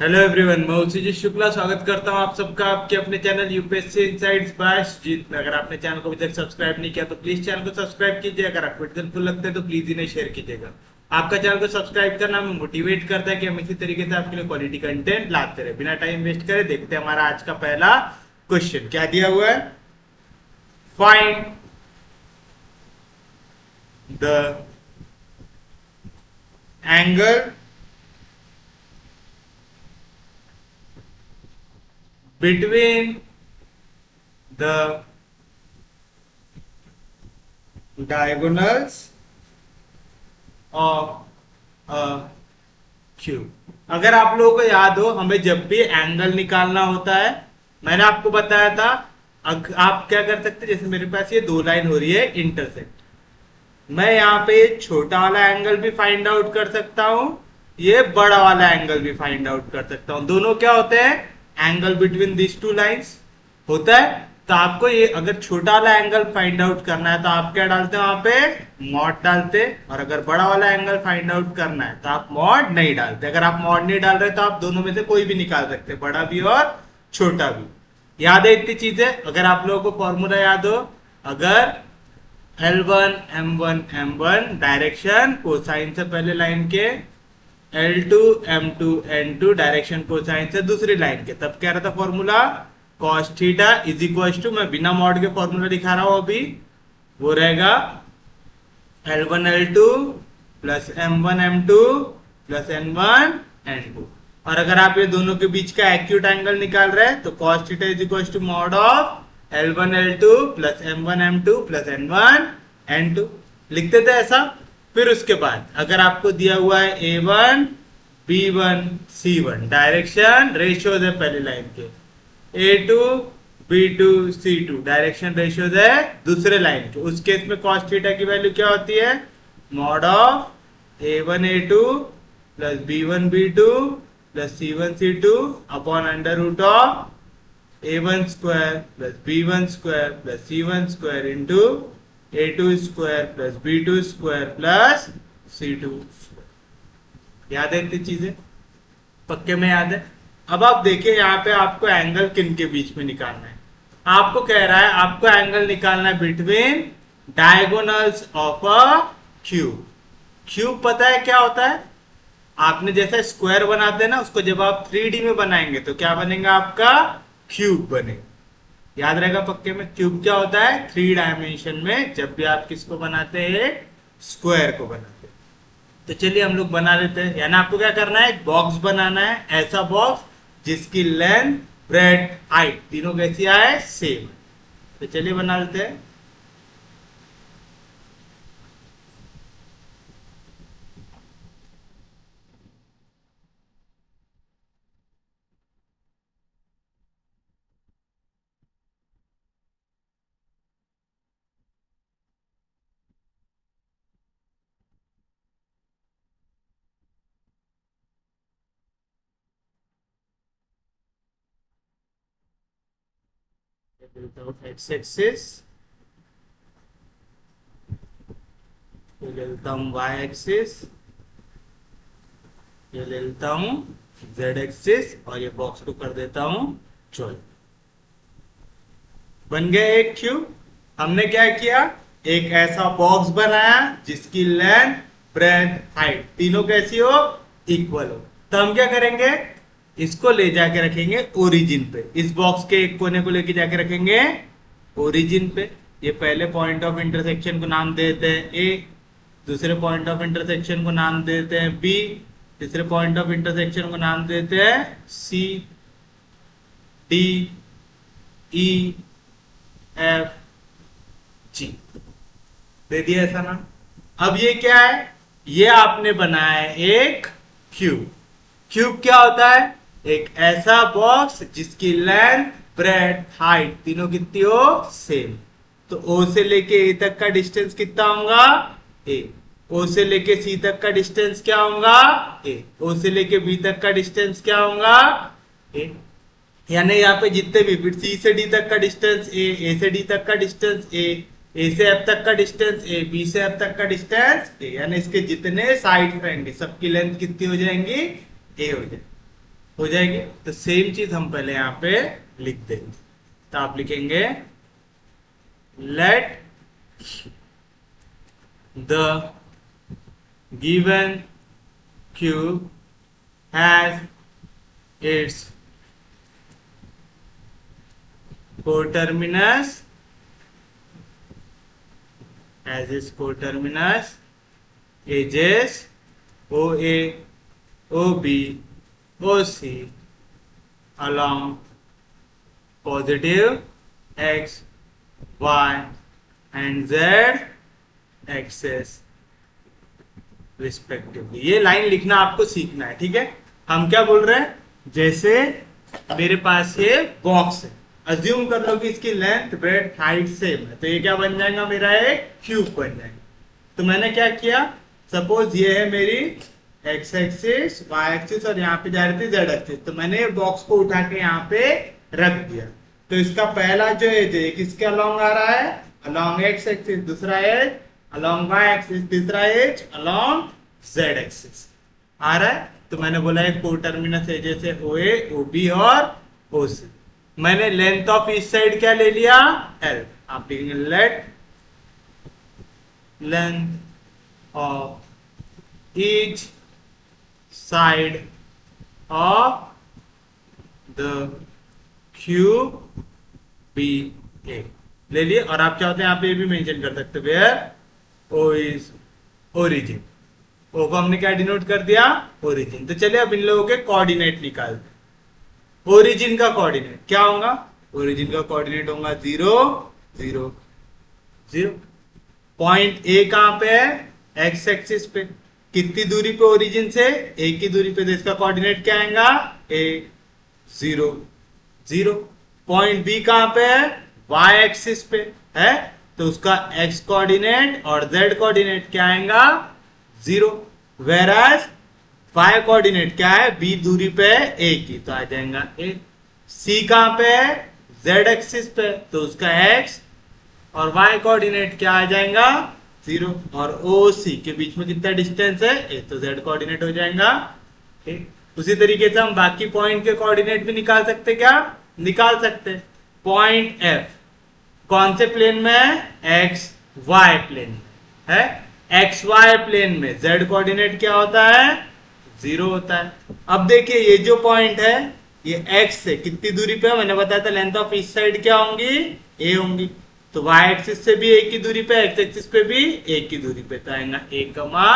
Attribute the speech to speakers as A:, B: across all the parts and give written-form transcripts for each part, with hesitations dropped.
A: Hello everyone, मैं उसी शुक्ला स्वागत करता हूं आप सबका आपके अपने चैनल यूपीएससी इनसाइट्स बाय जीत में। अगर आपने चैनल को अभी तक सब्सक्राइब नहीं किया तो प्लीज चैनल को सब्सक्राइब कीजिए। अगर आपको वीडियो हेल्पफुल लगता है तो प्लीज इन्हें शेयर कीजिएगा। आपका चैनल को सब्सक्राइब करना हमें मोटिवेट करता है कि हम इसी तरीके से आपके लिए क्वालिटी कंटेंट लाते रहे। बिना टाइम वेस्ट करे देखते हैं हमारा आज का पहला क्वेश्चन क्या दिया हुआ है। Find the angle between the diagonals of a cube। अगर आप लोगों को याद हो, हमें जब भी एंगल निकालना होता है, मैंने आपको बताया था आप क्या कर सकते हैं। जैसे मेरे पास ये दो लाइन हो रही है इंटरसेक्ट, मैं यहाँ पे छोटा वाला एंगल भी फाइंड आउट कर सकता हूँ, ये बड़ा वाला एंगल भी फाइंड आउट कर सकता हूँ। दोनों क्या होते हैं? Angle between this two lines होता है। तो आपको ये अगर छोटा वाला एंगल फाइंड आउट करना है तो आप क्या डालते हैं? वहां पे मॉड डालते। और अगर बड़ा वाला एंगल फाइंड आउट करना है तो आप मॉड नहीं डालते। अगर आप मॉड नहीं डाल रहे तो आप दोनों में से कोई भी निकाल सकते, बड़ा भी और छोटा भी। याद है इतनी चीजें? अगर आप लोगों को फॉर्मूला याद हो, अगर L1 M1 M1 direction cosine से पहले लाइन के, L2 M2 N2 direction cosine से दूसरी लाइन के, तब क्या रहता formula? cos theta is equal to, मैं बिना मॉड के फॉर्मूला दिखा रहा हूं अभी, वो रहेगा L1 L2 plus M1 M2 plus N1 N2। और अगर आप ये दोनों के बीच का एक्यूट एंगल निकाल रहे हैं तो cos theta is equal to mod of L1 L2 plus M1 M2 plus N1 N2। लिखते थे ऐसा। फिर उसके बाद अगर आपको दिया हुआ है A1 B1 C1 direction ratios है पहली लाइन के, A2 B2 C2 direction ratios है दूसरे लाइन के, उस केस में cos थीटा की वैल्यू क्या होती है? Mod of A1 A2 plus B1 B2 plus C1 C2 upon under root of A1 square plus B1 square plus C1 square into A2 square plus B2 square plus C2 square. याद है इतनी चीजें? पक्के में याद है? अब आप देखिए यहाँ पे आपको एंगल किन के बीच में निकालना है। आपको कह रहा है आपको एंगल निकालना है between diagonals of a cube. Cube पता है क्या होता है? आपने जैसा स्क्वायर बनाते हैं ना, उसको जब आप 3D में बनाएंगे तो क्या बनेगा? आपका क्यूब बनेगा। याद रहेगा पक्के में? क्यूब क्या होता है? 3 डायमेंशन में जब भी आप किसको बनाते हैं? स्क्वायर को बनाते हैं। तो चलिए हम लोग बना लेते हैं। यानी आपको क्या करना है? एक बॉक्स बनाना है, ऐसा बॉक्स जिसकी लेंथ ब्रेड हाइट तीनों कैसी आए? सेम। तो चलिए बना लेते हैं। एक्स एक्सिस, ये ले लेता हूँ वाई एक्सिस, ये ले लेता हूँ जेड एक्सिस, और ये बॉक्स को कर देता हूँ 12। बन गया एक क्यूब। हमने क्या किया? एक ऐसा बॉक्स बनाया जिसकी लेंथ ब्रेथ हाइट तीनों कैसी हो? इक्वल हो। तो हम क्या करेंगे? इसको ले जाके रखेंगे ओरिजिन पे। इस बॉक्स के एक कोने को लेके जाके रखेंगे ओरिजिन पे। ये पहले पॉइंट ऑफ इंटरसेक्शन को नाम देते हैं ए, दूसरे पॉइंट ऑफ इंटरसेक्शन को नाम देते हैं बी, तीसरे पॉइंट ऑफ इंटरसेक्शन को नाम देते हैं सी, डी, ई, एफ, जी। दे दिया ऐसा नाम। अब ये क्या है? ये आपने बनाया है एक क्यूब। क्यूब क्या होता है? एक ऐसा बॉक्स जिसकी लेंथ ब्रेथ हाइट तीनों कितनी हो? सेम। तो ओ से लेके ए तक का डिस्टेंस कितना होगा? ए। ओ से लेके सी तक का डिस्टेंस क्या होगा? ए। ओ से लेके बी तक का डिस्टेंस क्या होगा? ए। यानी यहाँ पे जितने भी, फिर सी से डी तक का डिस्टेंस ए से डी तक का डिस्टेंस ए से एफ तक का डिस्टेंस ए, बी से एफ तक का डिस्टेंस ए, यानी इसके जितने साइड रहेंगे सबकी लेंथ कितनी हो जाएंगी? ए हो जाएगी। हो जाएगी। तो सेम चीज हम पहले यहाँ पे लिख देंगे। तो आप लिखेंगे let the given cube has its coterminous as its coterminous edges OA, OB, OC along positive X, Y and Z axis respectively. ये लाइन लिखना आपको सीखना है, ठीक है। हम क्या बोल रहे हैं, जैसे मेरे पास ये बॉक्स है, अज्यूम कर लो कि इसकी लेंथ ब्रेड्थ हाइट सेम है, तो ये क्या बन जाएगा, मेरा एक क्यूब बन जाएगा। तो मैंने क्या किया, सपोज ये है मेरी एक्स एक्सिस, वाई एक्सिस और यहाँ पे जा रही थी जेड एक्सिस, तो मैंने बॉक्स को उठा के यहाँ पे रख दिया। तो इसका पहला जो एज है किसके अलोंग आ रहा है, अलोंग एक्स एक्सिस, दूसरा एज अलोंग वाई एक्सिस, तीसरा एज अलोंग जेड एक्सिस आ रहा है। तो मैंने बोला है कोटर्मिनस एजेस है OA, OB और OC। मैंने लेंथ ऑफ ईच साइड क्या ले लिया, L। आप लिखेंगे let length of each side of the cube be A ले लिए। और आप चाहते हैं यहाँ पे भी मेंशन कर सकते, where O is origin. O को हमने क्या डिनोट कर दिया, ओरिजिन। तो चलिए अब इन लोगों के कोऑर्डिनेट निकालते। ओरिजिन का कोऑर्डिनेट क्या होगा, ओरिजिन का कोऑर्डिनेट होगा 0 0 0। पॉइंट ए कहां पे है, एक्स एक्सिस पे। कितनी दूरी पे ओरिजिन से, ए की दूरी पे, तो इसका कोऑर्डिनेट क्या आएगा, ए 0 0। पॉइंट बी कहां पे है, वाई एक्सिस पे है, तो उसका एक्स कोऑर्डिनेट और जेड कोऑर्डिनेट क्या आएगा, 0। वेराज वाई कोऑर्डिनेट क्या है, बी दूरी पे ए की, तो आ जाएगा ए। सी कहां पे है, जेड एक्सिस पे, तो उसका एक्स और वाई कोऑर्डिनेट क्या आ जाएगा, 0। और ओ सी के बीच में कितना डिस्टेंस है, ए, तो जेड कोऑर्डिनेट हो जाएगा ए। उसी तरीके से हम बाकी पॉइंट के कोऑर्डिनेट भी निकाल सकते, क्या निकाल सकते। पॉइंट एफ कौन से प्लेन में है, एक्स वाई प्लेन में है। एक्स वाई प्लेन में जेड कोऑर्डिनेट क्या होता है, 0 होता है। अब देखिए ये जो पॉइंट है ये एक्स से कितनी दूरी पे है, मैंने बताया था लेंथ ऑफ ईच साइड क्या होंगी, ए होंगी। तो वाई एक्सिस से भी ए की दूरी पे, एक्स एक्सिस पे भी ए की दूरी पे, तो आएगा ए कमा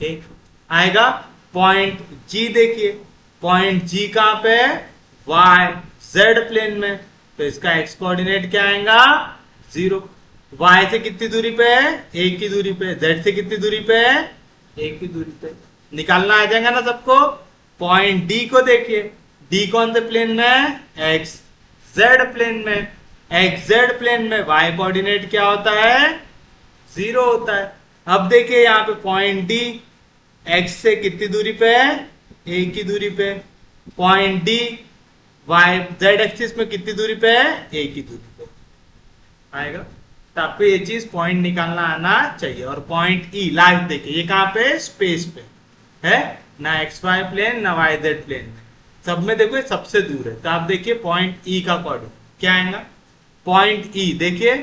A: ए आएगा। पॉइंट जी देखिए, पॉइंट जी कहां पे है, वाई जेड प्लेन में, तो इसका एक्स कोऑर्डिनेट क्या आएगा, 0। वाई से कितनी दूरी पे है, ए की दूरी पे, जेड से कितनी दूरी पे है, ए की दूरी पे। निकालना आ जाएगा ना सबको। पॉइंट डी को देखिए, डी कौन से प्लेन में है, एक्स जेड प्लेन में। एक्स जेड प्लेन में वाई कोऑर्डिनेट क्या होता है, 0 होता है। अब देखिए यहाँ पे पॉइंट डी एक्स से कितनी दूरी पे है, ए की दूरी पे। Point D Y Z axis में कितनी दूरी पे है, ए की दूरी पे आएगा। तो आपको ये चीज पॉइंट निकालना आना चाहिए। और पॉइंट ई लास्ट देखिए, ये कहां पे, स्पेस पे है, ना एक्स वाई प्लेन ना वाई जेड प्लेन, सब में देखो ये सबसे दूर है। तो आप देखिए पॉइंट ई का कोऑर्डिनेट क्या आएगा। पॉइंट ई देखिए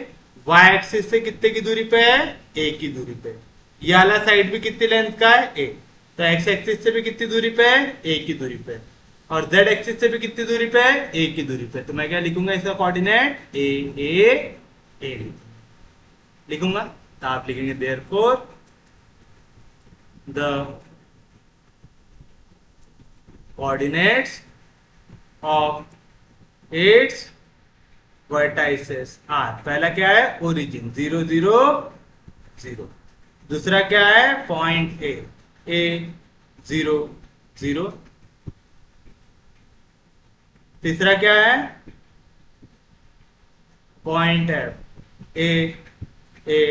A: वाई एक्सिस से कितने की दूरी पे है, ए की दूरी पे। ये वाला साइड भी कितनी लेंथ का है, ए, तो एक्स एक्सिस से भी कितनी दूरी पे है, ए की दूरी पे। और जेड एक्सिस से भी कितनी दूरी पे है, ए की दूरी पे। तो मैं क्या लिखूंगा इसका कोऑर्डिनेट, ए ए ए लिखूंगा। तो आप लिखेंगे therefore the coordinates of its vertices are, पहला क्या है, ओरिजिन 0 0 0। दूसरा क्या है, पॉइंट ए 0 0। तीसरा क्या है, पॉइंट एफ ए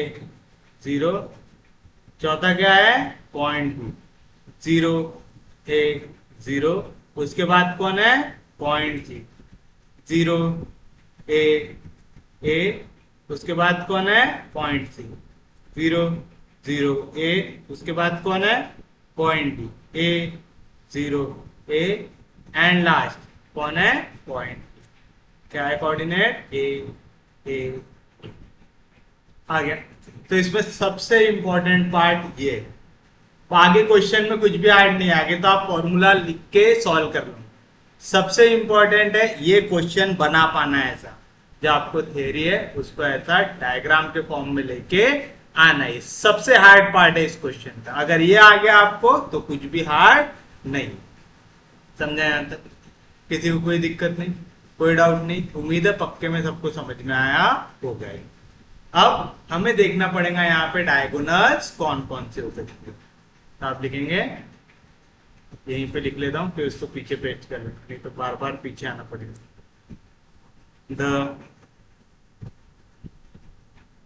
A: 0। चौथा क्या है, पॉइंट बी 0 ए 0। उसके बाद कौन है, पॉइंट जी 0 ए। उसके बाद कौन है, पॉइंट सी 0 0 ए। उसके बाद कौन है, point D A 0 A. And last कौन है, पॉइंट। क्या है कोऑर्डिनेट, ए आ गया। तो इसमें सबसे इंपॉर्टेंट पार्ट ये, आगे क्वेश्चन में कुछ भी ऐड नहीं, आगे तो आप फॉर्मूला लिख के सॉल्व कर लो। सबसे इंपॉर्टेंट है ये क्वेश्चन बना पाना ऐसा, जो आपको थ्योरी है उसको ऐसा डायग्राम के फॉर्म में लेके आना है। सबसे हार्ड पार्ट है इस क्वेश्चन का। अगर ये आ गया आपको तो कुछ भी हार्ड नहीं। समझा यहां तक? किसी को कोई दिक्कत नहीं, कोई डाउट नहीं? उम्मीद है पक्के में सबको समझ में आया होगा। अब हमें देखना पड़ेगा यहाँ पे डायगोनल्स कौन कौन से हो सकते हैं। तो आप लिखेंगे, यहीं पे लिख लेता हूं, फिर उसको पीछे पेस्ट कर लेंगे, नहीं तो बार बार पीछे आना पड़ेगा। The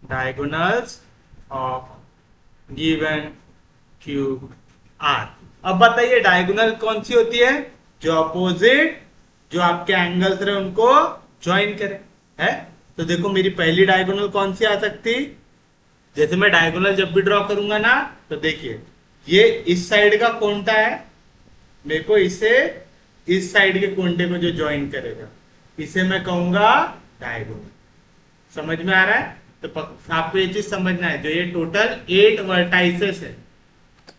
A: diagonals of given cube are. अब बताइए डायगोनल कौन सी होती है, जो अपोजिट, जो आपके एंगल्स रहे उनको ज्वाइन करे, है? तो देखो मेरी पहली डायगोनल कौन सी आ सकती, जैसे मैं डायगोनल जब भी ड्रॉ करूंगा ना, तो देखिए ये इस साइड का कोंटा है, मेरे को इसे इस साइड के कोंटे को जो ज्वाइन करेगा इसे मैं कहूंगा डायगोनल। समझ में आ रहा है? तो आपको ये चीज समझना है, जो ये टोटल 8 वर्टाइसेस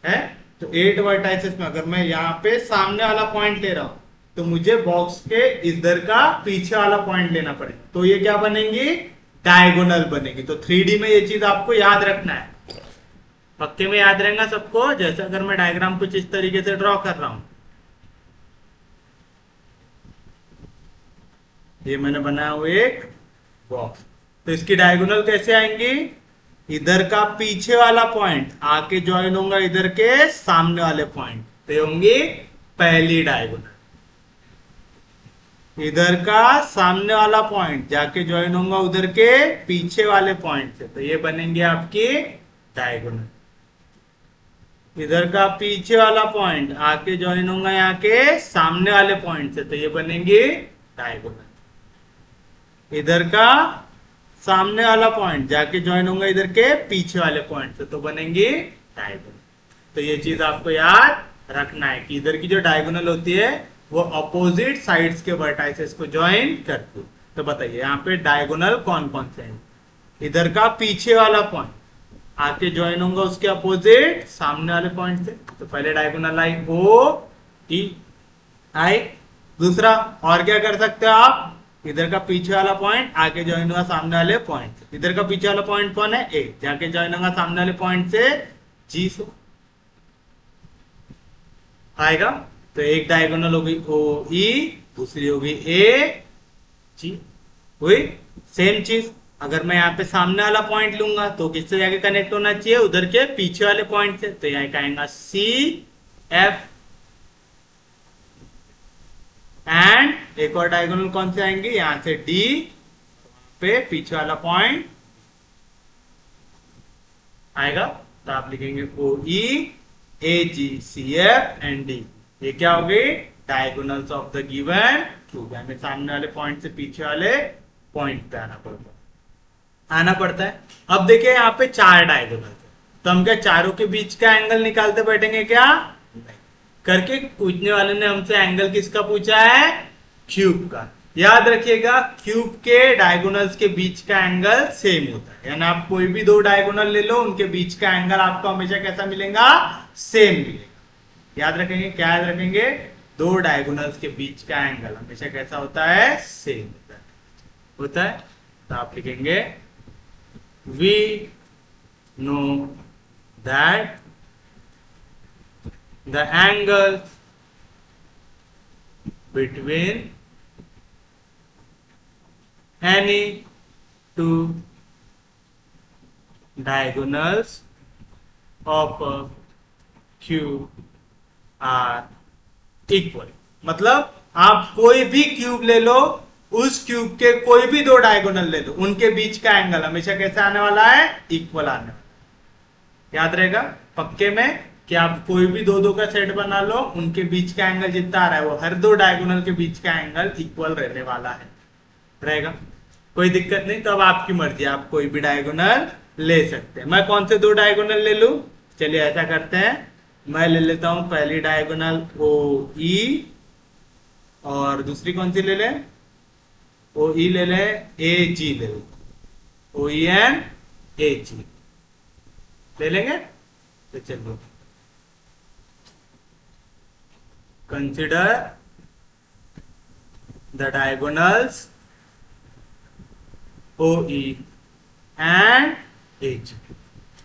A: है, तो 8 वर्टाइसेस में अगर मैं यहाँ पे सामने वाला पॉइंट ले रहा हूं तो मुझे बॉक्स के इधर का पीछे वाला पॉइंट लेना पड़ेगा, तो ये क्या बनेंगी, डायगोनल बनेगी। तो 3D में ये चीज आपको याद रखना है, पक्के में याद रहेगा सबको। जैसे अगर मैं डायग्राम कुछ इस तरीके से ड्रॉ कर रहा हूं, ये मैंने बनाया हुआ एक बॉक्स, तो इसकी डायगोनल कैसे आएंगी, इधर का पीछे वाला पॉइंट आके ज्वाइन होगा इधर के सामने वाले पॉइंट, तो ये होंगी पहली डायगोनल। इधर का सामने वाला पॉइंट जाके ज्वाइन होगा उधर के पीछे वाले पॉइंट से, तो ये बनेंगे आपकी डायगोनल। इधर का पीछे वाला पॉइंट आके ज्वाइन होगा यहाँ के सामने वाले पॉइंट से, तो ये बनेंगे डायगोनल। इधर का सामने वाला पॉइंट जाके ज्वाइन होगा इधर के पीछे वाले पॉइंट से, तो बनेंगे डायगोनल। तो ये चीज आपको याद रखना है कि इधर की जो डायगोनल होती है वो अपोजिट साइड्स के वर्टाइसेस को ज्वाइन करती है। तो बताइए यहाँ पे डायगोनल कौन कौन से हैं, इधर का पीछे वाला पॉइंट आके ज्वाइन होगा उसके अपोजिट सामने वाले पॉइंट से, तो पहले diagonal I O T I. दूसरा और क्या कर सकते हो आप, इधर का पीछे वाला पॉइंट आके ज्वाइन होगा सामने वाले पॉइंट से, इधर का पीछे वाला पॉइंट कौन है, ए, जाके ज्वाइन होगा सामने वाले पॉइंट से जी से आएगा। तो एक डायगोनल होगी ओ ई, दूसरी होगी ए जी। हुई सेम चीज, अगर मैं यहाँ पे सामने वाला पॉइंट लूंगा तो किससे जाके कनेक्ट होना चाहिए, उधर के पीछे वाले पॉइंट से, तो यहाँ आएगा सी एफ। एंड एक और डायगोनल कौन से आएंगे, यहां से डी पे पीछे वाला पॉइंट आएगा, तो आप लिखेंगे ओ ई ए जी सी एफ एंड डी। ये क्या हो गई, diagonals of the given cube. हमें सामने वाले पॉइंट से पीछे वाले पॉइंट पे आना पड़ता है। अब देखिए यहाँ पे 4 डायगोनल है, तो हम क्या चारों के बीच का एंगल निकालते बैठेंगे क्या, करके पूछने वाले ने हमसे एंगल किसका पूछा है, क्यूब का। याद रखिएगा क्यूब के डायगोनल्स के बीच का एंगल सेम होता है, यानी आप कोई भी 2 डायगोनल ले लो, उनके बीच का एंगल आपको हमेशा कैसा मिलेगा, सेम मिलेगा। याद रखेंगे, क्या याद रखेंगे, 2 डायगोनल्स के बीच का एंगल हमेशा कैसा होता है, सेम होता है। तो आप लिखेंगे we know that the angles between any 2 diagonals of a cube are equal। मतलब आप कोई भी क्यूब ले लो, उस क्यूब के कोई भी 2 डायगोनल ले लो, उनके बीच का एंगल हमेशा कैसे आने वाला है, इक्वल आने वाला है। याद रहेगा पक्के में कि आप कोई भी 2-2 का सेट बना लो, उनके बीच का एंगल जितना आ रहा है वो हर 2 डायगोनल के बीच का एंगल इक्वल रहने वाला है, रहेगा, कोई दिक्कत नहीं। तो अब आपकी मर्जी, आप कोई भी डायगोनल ले सकते हैं। मैं कौन से 2 डायगोनल ले लूं, चलिए ऐसा करते हैं, मैं ले लेता हूं पहली डायगोनल ओ ई और दूसरी कौन सी ले लें, ओ ई ले लें, ए जी ले लें, ओ ई एन ए जी ले लेंगे। तो चलिए, consider the diagonals O E and A G.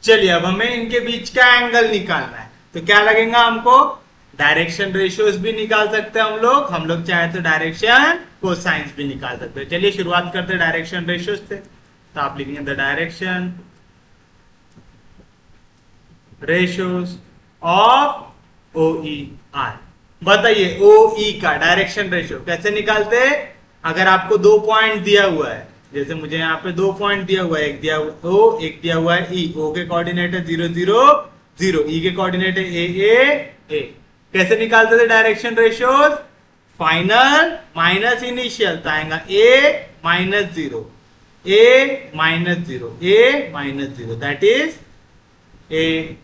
A: चलिए अब हमें इनके बीच का एंगल निकालना है, तो क्या लगेगा हमको, डायरेक्शन रेशियोज भी निकाल सकते हैं हम लोग चाहे तो डायरेक्शन कोसाइंस भी निकाल सकते हैं। चलिए शुरुआत करते हैं डायरेक्शन रेशियोज से। तो आप लिखेंगे the direction ratios of O E are. बताइए ओ ई का डायरेक्शन रेशियो कैसे निकालते हैं। अगर आपको 2 पॉइंट दिया हुआ है, जैसे मुझे यहाँ पे 2 पॉइंट दिया हुआ है, एक दिया हुआ ओ, एक दिया हुआ है ई। ओ के कोऑर्डिनेट है 0 0 0, ई के कोऑर्डिनेट है ए। कैसे निकालते थे direction ratios, final minus initial, तो आएगा A minus 0, A minus 0, A minus 0, that is A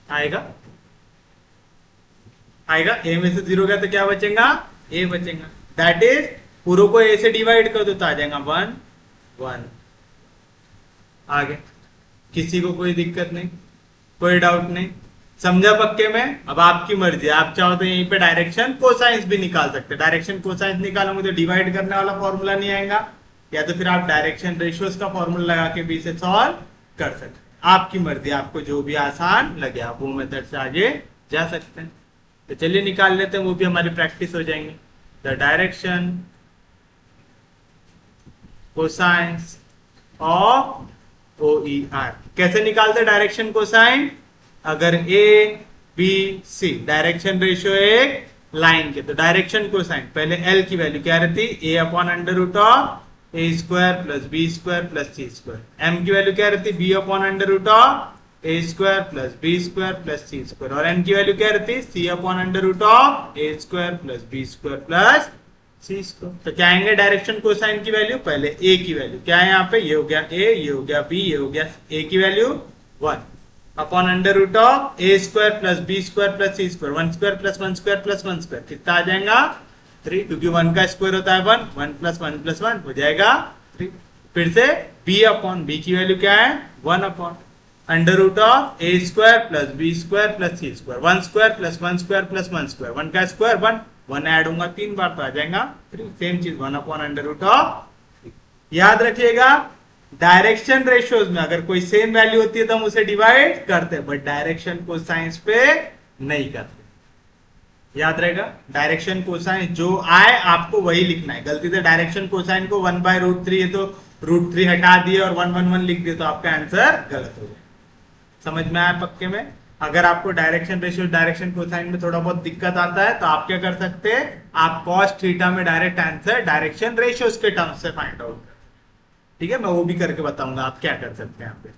A: आएगा ए में से 0 गया तो क्या बचेगा, ए बचेगा, दैट इज पूरे को ए से डिवाइड कर दो तो आ जाएगा 1 1। आगे किसी को कोई दिक्कत नहीं, कोई डाउट नहीं, समझा पक्के में। अब आपकी मर्जी, आप चाहो तो यहीं पे डायरेक्शन कोसाइंस भी निकाल सकते हैं। डायरेक्शन कोसाइंस निकालोगे तो डिवाइड करने वाला फॉर्मूला नहीं आएगा, या तो फिर आप डायरेक्शन रेशियोज का फॉर्मूला लगा के भी इसे सॉल्व कर सकते हैं। आपकी मर्जी, आपको जो भी आसान लगे आप वो मेथड से आगे जा सकते हैं। तो चलिए निकाल लेते हैं, वो भी हमारी प्रैक्टिस हो जाएंगे। The direction cosines of O E are. कैसे निकालते डायरेक्शन कोसाइन, अगर A B C direction ratio एक लाइन के, तो डायरेक्शन कोसाइन पहले एल की वैल्यू क्या रहती, A upon under root of A square plus B square plus C square. M की वैल्यू क्या रहती, B upon under root of A square plus B square plus C square. और N की value क्या रहती, सी upon under root of A square plus B square plus C square. तो क्या आएंगे डायरेक्शन कोसाइन की वैल्यू, पहले ए की वैल्यू क्या है यहाँ पे, ये हो गया ए, ये हो गया बी, ये हो गया ए की value 1 upon under root of A square plus B square plus C square. 1 square plus 1 square plus 1 square कितना आ जाएगा 3, क्योंकि 1 का स्क्वायर होता है 1, 1 प्लस 1 प्लस 1 हो जाएगा 3। फिर से b अपॉन बी की वैल्यू क्या है 1 upon under root of A square plus B square plus C square. 1 square plus 1 square plus 1 square, 1 का स्क्वायर 1 ऐड होगा 3 बार तो आ जाएगा 3। सेम चीज 1 अपॉन अंडर रूट ऑफ। याद रखिएगा डायरेक्शन रेशियोज में अगर कोई सेम वैल्यू होती है तो हम उसे डिवाइड करते हैं, बट डायरेक्शन कोसाइंस पे नहीं करते। याद रहेगा डायरेक्शन कोसाइन जो आए आपको वही लिखना है। गलती से डायरेक्शन कोसाइन को 1/√3 है तो √3 हटा दिए और 1 1 1 लिख दिए तो आपका आंसर गलत हो गया। समझ में आया पक्के में। अगर आपको डायरेक्शन रेशियो डायरेक्शन कोसाइन में थोड़ा बहुत दिक्कत आता है तो आप क्या कर सकते हैं, आप कॉस थीटा में डायरेक्ट आंसर डायरेक्शन रेशियोज के टर्म्स से फाइंड आउट। ठीक है, मैं वो भी करके बताऊंगा आप क्या कर सकते हैं यहाँ पे।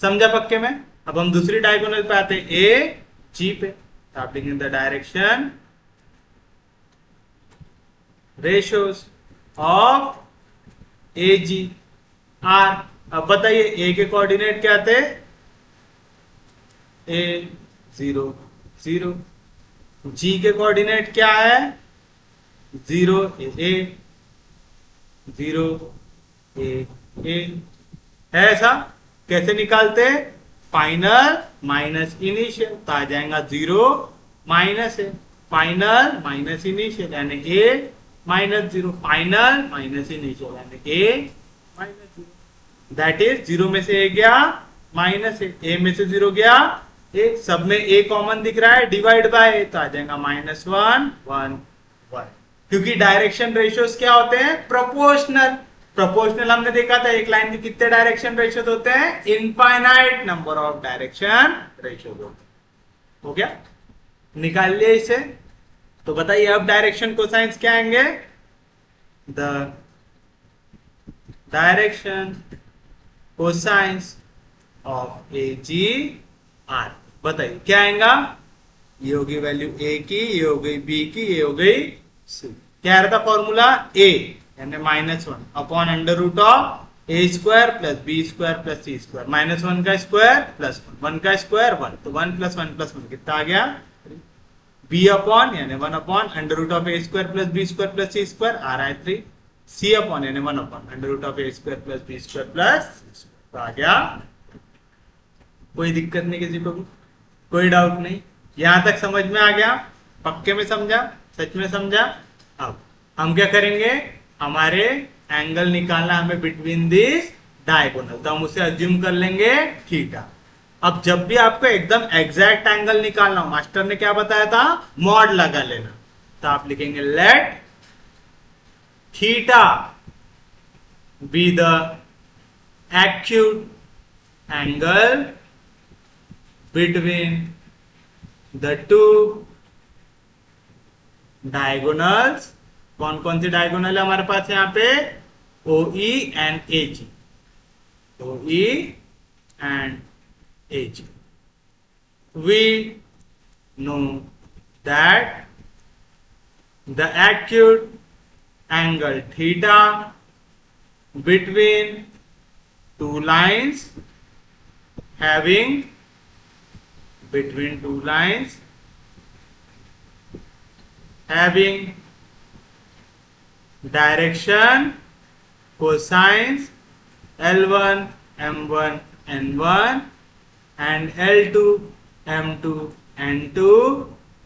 A: समझा पक्के में। अब हम दूसरी डायगोनल पे आते हैं, ए जी पे। तो आप लिखेंगे the direction ratios of A G are. अब बताइए ए के कोऑर्डिनेट क्या थे, ए 0 0, जी के कोऑर्डिनेट क्या है 0 ए 0 ए है ऐसा। कैसे निकालते, फाइनल माइनस इनिशियल, तो आ जाएगा 0 माइनस ए, फाइनल माइनस इनिशियल यानी ए माइनस 0, फाइनल माइनस इनिशियल यानी ए माइनस 0, दैट इज 0 में से ए गया माइनस ए में से 0 गया ए, सब में ए कॉमन दिख रहा है, डिवाइड बाय तो आ जाएगा -1 1 1। क्योंकि डायरेक्शन रेशियोज क्या होते हैं, प्रोपोर्शनल। प्रोपोर्शनल हमने देखा था एक लाइन के कितने डायरेक्शन रेशियोज होते हैं, infinite number of direction ratios होते हैं। हो गया, निकाल लिया इसे। तो बताइए अब डायरेक्शन कोसाइंस क्या आएंगे, the direction cosines of A G are. बताइए क्या आएगा, ये होगी वैल्यू ए की, ये हो गई बी की, ये हो गई सी। क्या रहता फॉर्मूला, ए यानी -1 upon under root of A square plus B square plus C square. -1 का स्क्वायर प्लस 1 का स्क्वायर 1, तो 1 + 1 + 1 कितना आ गया 3। बी अपॉन यानी 1 upon under root of A square plus B square plus C square आ रहा है 3, सी अपॉन यानी 1 upon under root of A square plus B square plus C square आ गया। कोई दिक्कत नहीं किसी को भी, कोई डाउट नहीं, यहां तक समझ में आ गया, पक्के में समझा, सच में समझा। अब हम क्या करेंगे, हमारे एंगल निकालना हमें बिटवीन दिस डायगोनल, तो हम उसे अज्यूम कर लेंगे थीटा। अब जब भी आपको एकदम एग्जैक्ट एंगल निकालना हो, मास्टर ने क्या बताया था, मॉड लगा लेना, तो आप लिखेंगे late theta be the acute angle between the two diagonals। कौन कौन सी डायगोनल है हमारे पास यहाँ पे, OE and AG, OE and AG। We know that the acute angle theta between two lines having direction cosines L1 M1 N1 and L2 M2 N2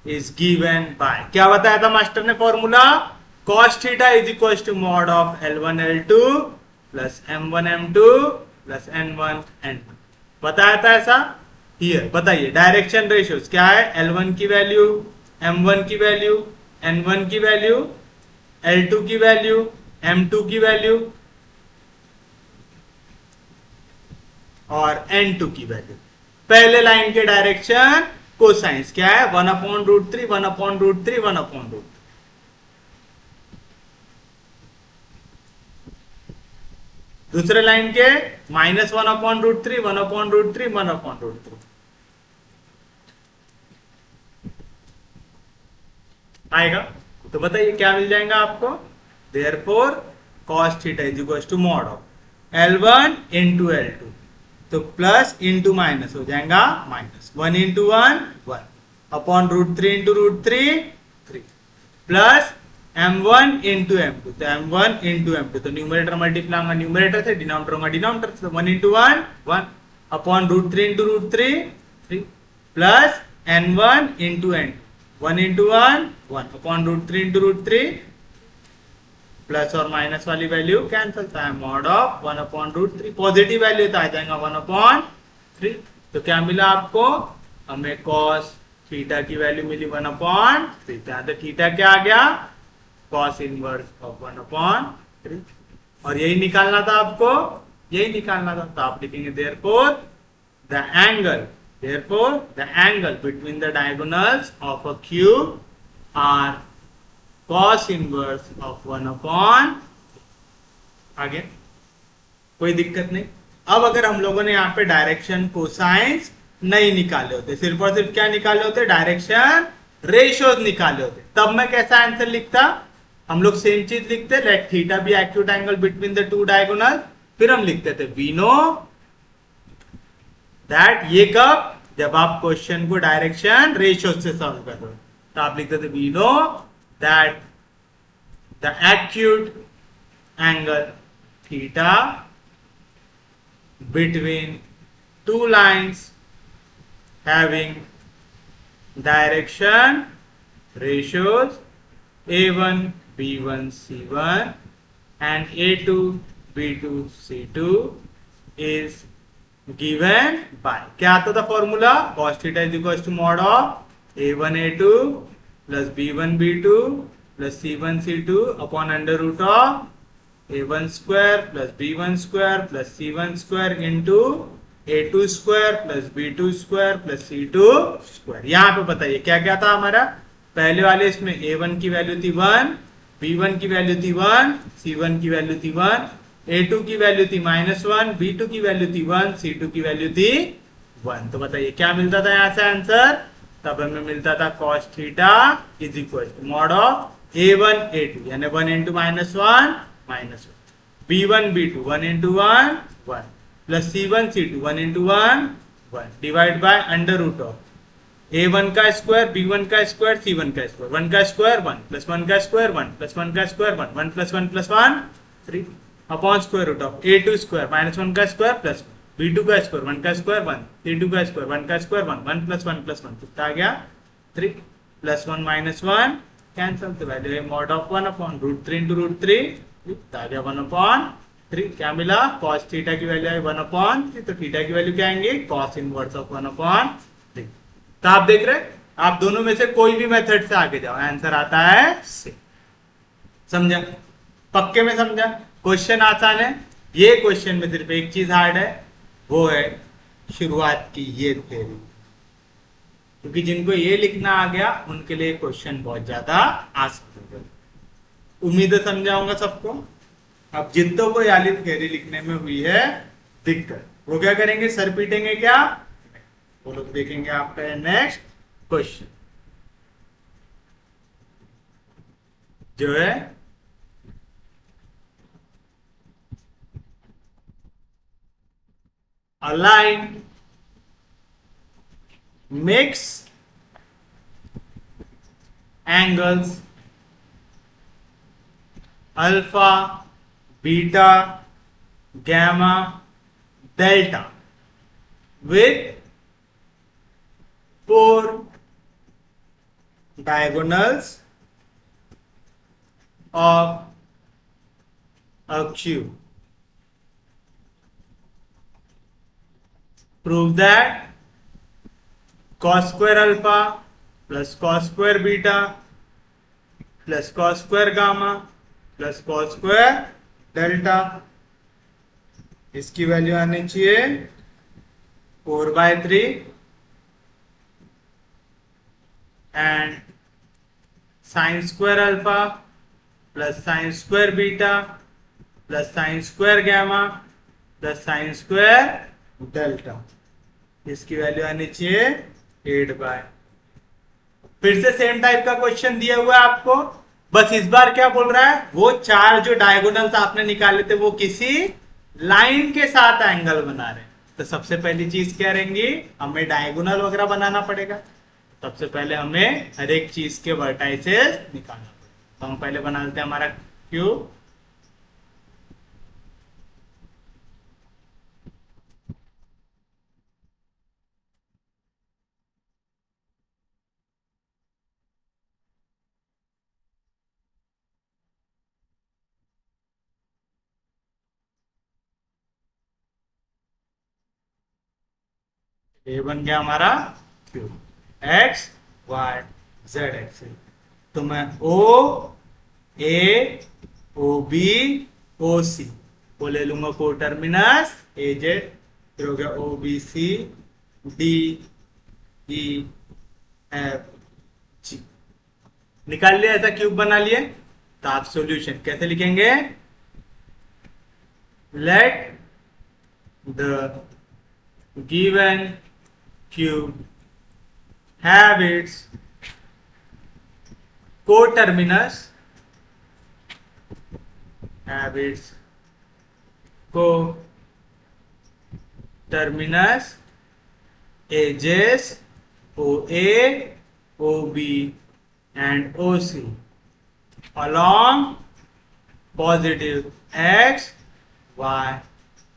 A: is given by, क्या बताया था master ने formula, cos theta is equal to mod of L1 L2 plus M1 M2 plus N1 N2, बताया था ऐसा। Here बताइए direction ratios क्या है, L1 की वैल्यू, M1 की वैल्यू, N1 की वैल्यू, L2 की वैल्यू, M2 की वैल्यू और N2 की वैल्यू। पहले लाइन के डायरेक्शन कोसाइंस क्या है, 1/√3 1/√3 1/√3। दूसरे लाइन के -1/√3 1/√3 1/√3 आएगा। तो बताइए क्या मिल जाएगा आपको, therefore cos theta is equal to mod of L1 into L2, तो प्लस इंटू माइनस हो जाएगा minus, 1 into 1 1 upon √3 into √3 3 plus M1 into M2, तो M1 इंटू M2, तो न्यूमरेटर मल्टीप्लाई होगा न्यूमरेटर से, डिनोमिनेटर होगा डिनोमिनेटर से, 1 into 1 1 upon √3 into √3 3 plus N1 into N2, 1 into 1 1 upon √3 into √3 plus और माइनस वाली वैल्यू कैंसिल था, मॉड ऑफ 1/√3, पॉजिटिव वैल्यू तो आ जाएगा 1/3। तो क्या मिला आपको, हमें cos थीटा की वैल्यू मिली 1/3, तो थीटा क्या आ गया, cos इनवर्स ऑफ 1/3, और यही निकालना था आपको, यही निकालना था। तो आप लिखेंगे therefore the angle between the diagonals of a cube are cos inverse of 1/, आगे कोई दिक्कत नहीं। अब अगर हम लोगों ने यहाँ पे डायरेक्शन कोसाइंस नहीं निकाले होते, सिर्फ और सिर्फ क्या निकाले होते, डायरेक्शन रेशियोज निकाले होते, तब मैं कैसा आंसर लिखता, हम लोग सेम चीज लिखते, let theta be acute angle between the two diagonal, फिर हम लिखते थे वी नो दैट, ये कब, जब आप क्वेश्चन को डायरेक्शन रेशियोज से सॉल्व कर रहे हो, तो आप लिखते थे we know that the acute angle theta between two lines having direction ratios A1 B1 C1 and A2 B2 C2 is given by, क्या आता था फॉर्मूला, cos theta is equal to mod of A1 A2 plus B1 B2 plus C1 C2 upon under root of A1 square plus B1 square plus C1 square into A2 square plus B2 square plus C2 square. यहाँ पे बताइए क्या क्या था हमारा, पहले वाले इसमें A1 की वैल्यू थी 1, B1 की वैल्यू थी 1, C1 की वैल्यू थी 1, A2 की वैल्यू थी -1, B2 की वैल्यू थी 1, C2 की वैल्यू थी 1। तो बताइए क्या मिलता था यहाँ से आंसर, तब हमें मिलता था cos theta is equal to mod of A1 A2 यानी 1 into -1 -1, B1 B2 1 into 1 1 plus C1 C2 1 into 1 1 divide by under root of a1 का स्क्वायर, b1 का स्क्वायर, c1 का स्क्वायर, 1 का स्क्वायर 1 प्लस 1 का स्क्वायर 1 प्लस 1 का square 1, 1 plus 1 plus 1 3 upon square root of a2 square minus 1 का square plus b2 का square 1 का square 1, c2 का स्क्वायर 1 का स्क्वायर 1, 1 प्लस 1 प्लस 1 कितना आ गया 3 प्लस 1 माइनस 1 कैंसल, तो वैल्यू है mod of 1 upon root 3 into root 3 आ गया 1 अपॉन 3। क्या मिला, cos थीटा की वैल्यू है 1 अपॉन 3, तो थीटा की वैल्यू क्या आएंगे cos इनवर्स ऑफ 1 अपॉन 3। तो आप देख रहे हैं, आप दोनों में से कोई भी मेथड से आगे जाओ आंसर आता है से। समझा, पक्के में समझा, क्वेश्चन आसान है। ये क्वेश्चन में सिर्फ एक चीज हार्ड है, वो है शुरुआत की ये थ्योरी, क्योंकि जिनको ये लिखना आ गया उनके लिए क्वेश्चन बहुत ज्यादा आसान हो गया। उम्मीद है समझाऊंगा सबको। अब जितनों को याली थ्योरी लिखने में हुई है दिक्कत, वो क्या करेंगे, सर पीटेंगे क्या, वो लोग देखेंगे आपका नेक्स्ट क्वेश्चन जो है align mix angles alpha beta gamma delta with 4 diagonals of a cube. Prove that cos square alpha plus cos square beta plus cos square gamma plus cos square delta, इसकी value आनी चाहिए 4/3 and sine square alpha plus sine square beta plus sine square gamma plus sine square delta, इसकी value आनी चाहिए 8/। फिर से same type का question दिया हुआ है आपको, बस इस बार क्या बोल रहा है, वो चार जो डायगोनल्स आपने निकाले थे वो किसी लाइन के साथ एंगल बना रहे हैं। तो सबसे पहली चीज क्या रहेंगी, हमें डायगोनल वगैरह बनाना पड़ेगा। सबसे पहले हमें हर एक चीज के वर्टाइसेस निकालना पड़ेगा। तो हम पहले बना लेते हैं हमारा क्यूब, ये बन गया हमारा cube, X Y Z axis. तो मैं ओ ए ओ बी ओ सी वो ले लूंगा को टर्मिनस ए जेड, फिर हो गया O B C D E F G, निकाल लिया, ऐसा क्यूब बना लिए। तो आप सॉल्यूशन कैसे लिखेंगे, let the given cube have its coterminus edges OA, OB and OC along positive X, Y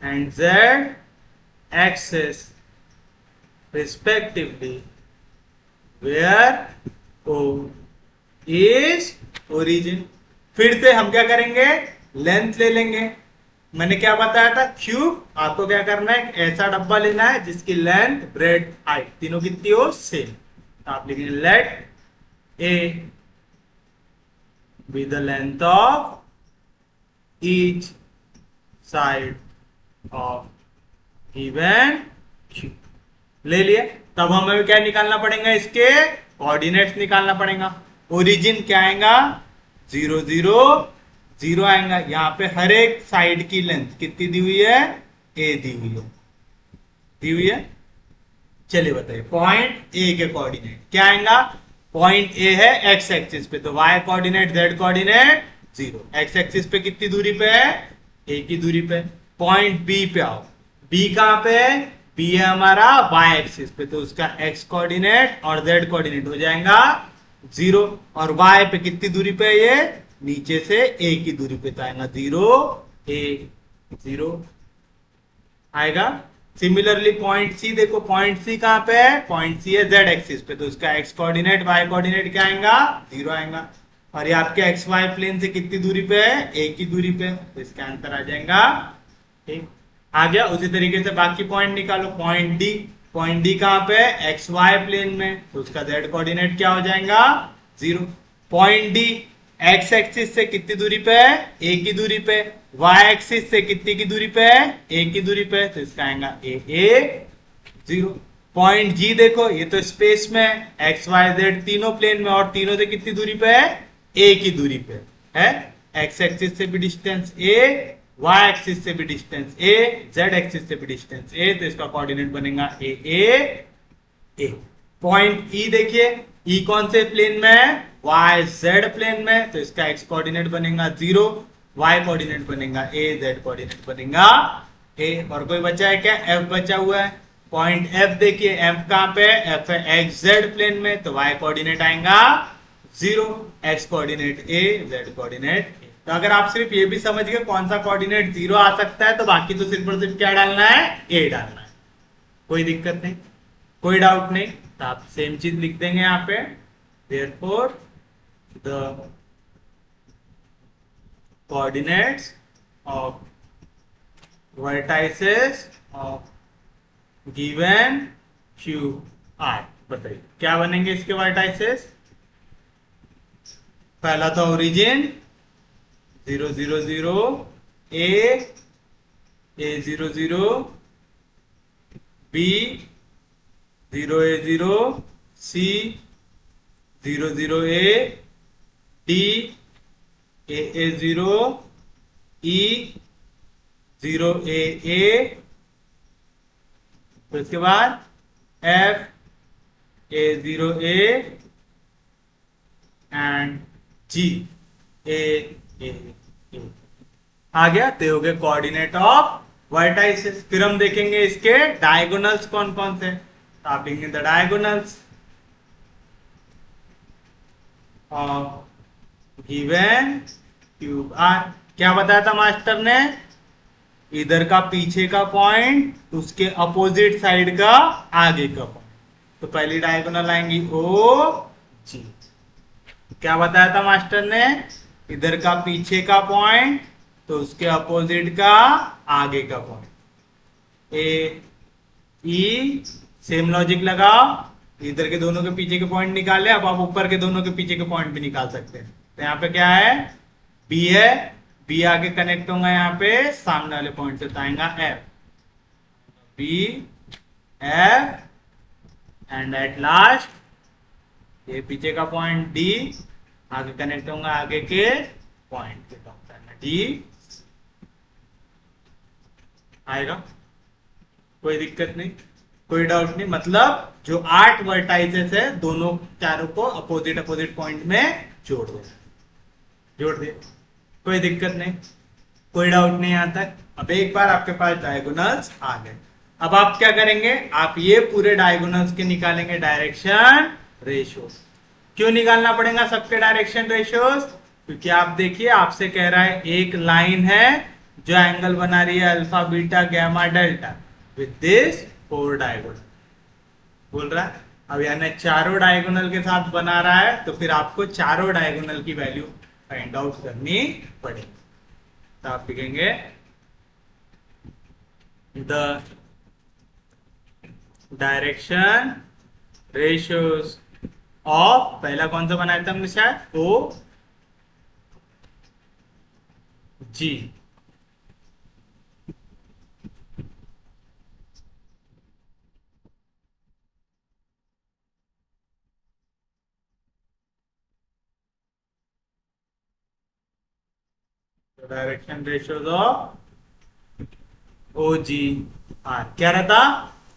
A: and Z axis respectively, where O is origin। फिर से हम क्या करेंगे, लेंथ ले लेंगे। मैंने क्या बताया था, क्यूब, आपको क्या करना है, ऐसा डब्बा लेना है जिसकी लेंथ ब्रेड हाइट तीनों कितनी हो सेम। तो आप लिखेंगे let a be the length of each side of given cube. ले लिए, तब हमें क्या निकालना पड़ेगा, इसके कोऑर्डिनेट्स निकालना पड़ेगा। ओरिजिन क्या आएगा, 0 0 0 आएगा। यहाँ पे हर एक साइड की लेंथ कितनी दी हुई है, ए दी हुई है। चलिए बताइए, पॉइंट ए के कोऑर्डिनेट क्या आएगा, पॉइंट ए है एक्स एक्सिस पे, तो Y coordinate Z coordinate 0। X axis पे कितनी दूरी पे है, ए की दूरी पे। पॉइंट बी पे आओ, बी कहां पे है, बी है हमारा वाई एक्सिस पे, तो उसका एक्स कोऑर्डिनेट और जेड कोऑर्डिनेट हो जाएगा 0, और वाई पे कितनी दूरी पे है ये, नीचे से ए की दूरी पे, तो आएगा 0 ए 0 आएगा। सिमिलरली पॉइंट सी देखो, पॉइंट सी कहां पे है, पॉइंट सी है जेड एक्सिस पे, तो उसका एक्स कोऑर्डिनेट वाई कोऑर्डिनेट क्या आएगा 0 आएगा, और ये आपके एक्स वाई प्लेन से कितनी दूरी पे है, ए की दूरी पे, तो इसका आंसर आ जाएगा ठीक आ गया। उसी तरीके से बाकी पॉइंट निकालो, पॉइंट डी कहां पे है, एक्स वाई प्लेन में, तो उसका जेड कोऑर्डिनेट क्या हो जाएगा 0। पॉइंट डी एक्स एक्सिस से कितनी दूरी पे है, ए की दूरी पे, वाई एक्सिस से कितनी की दूरी पे है, ए की दूरी पे, तो इसका आएगा ए 0। पॉइंट जी देखो, ये तो स्पेस में एक्स वाई जेड तीनों प्लेन में, और तीनों से कितनी दूरी पे है, ए की दूरी पे है, एक्स एक्सिस से भी डिस्टेंस ए, वाई एक्सिस से भी डिस्टेंस ए, जेड एक्सिस से भी डिस्टेंस ए, तो इसका कोऑर्डिनेट बनेगा ए। पॉइंट ई देखिए, ई कौन से प्लेन में है, वाई जेड प्लेन में, तो इसका एक्स कोऑर्डिनेट बनेगा 0, वाई कोऑर्डिनेट बनेगा ए, जेड कोऑर्डिनेट बनेगा ए। और कोई बचा है क्या, एफ बचा हुआ है। पॉइंट एफ देखिए, एफ कहां पे है, एफ है एक्स जेड प्लेन में, तो वाई कोऑर्डिनेट आएगा 0, एक्स कोऑर्डिनेट ए, जेड कोऑर्डिनेट ए। तो अगर आप सिर्फ ये भी समझ गए कौन सा कोऑर्डिनेट 0 आ सकता है, तो बाकी तो सिर्फ और सिर्फ क्या डालना है, ए डालना है, कोई दिक्कत नहीं, कोई डाउट नहीं, तो आप सेम चीज लिख देंगे यहाँ पे, therefore the coordinates of vertices of given q r, बताइए क्या बनेंगे इसके vertices। पहला तो origin 0 0 0 a 0 0 b 0 a 0 c 0 0 a d a 0 e 0 a तो इसके बाद f a 0 a and g a आ गया। तो हो गए कोऑर्डिनेट ऑफ वर्टाइसेस। फिर हम देखेंगे इसके डायगोनल्स कौन कौन से, तो आप लिखेंगे the diagonals of given cube are. क्या बताया था मास्टर ने, इधर का पीछे का पॉइंट, उसके अपोजिट साइड का आगे का पॉइंट। तो पहली डायगोनल आएंगी ओ जी। क्या बताया था मास्टर ने, इधर का पीछे का पॉइंट, तो उसके अपोजिट का आगे का point A E. Same logic लगाओ, इधर के दोनों के पीछे के पॉइंट निकाले, अब आप ऊपर के दोनों के पीछे के पॉइंट भी निकाल सकते हैं। तो यहाँ पे क्या है, बी है, बी आगे कनेक्ट होगा यहाँ पे सामने वाले पॉइंट से, तो आएगा F, B F and at last ये पीछे का पॉइंट डी आगे कनेक्ट होगा आगे के पॉइंट के साथ, डी आएगा, कोई दिक्कत नहीं, कोई डाउट नहीं। मतलब जो 8 वर्टाइसेस है दोनों चारों को अपोजिट अपोजिट पॉइंट में जोड़ दे, कोई दिक्कत नहीं, कोई डाउट नहीं यहां तक। अब एक बार आपके पास डायगोनल्स आ गए, अब आप क्या करेंगे, आप ये पूरे डायगोनल्स के निकालेंगे डायरेक्शन रेशियोज। क्यों निकालना पड़ेगा सबके डायरेक्शन रेशियोज, क्योंकि आप देखिए आपसे कह रहा है एक लाइन है जो एंगल बना रही है alpha beta gamma delta with this 4 diagonal बोल रहा है। अब यानी चारों डायगोनल के साथ बना रहा है, तो फिर आपको चारों डायगोनल की वैल्यू फाइंड आउट करनी पड़ेगी। तो आप लिखेंगे द डायरेक्शन रेशियोज ऑफ, पहला कौन सा बनाया था हमने शायद, O G. Direction ratios of O G are क्या रहता,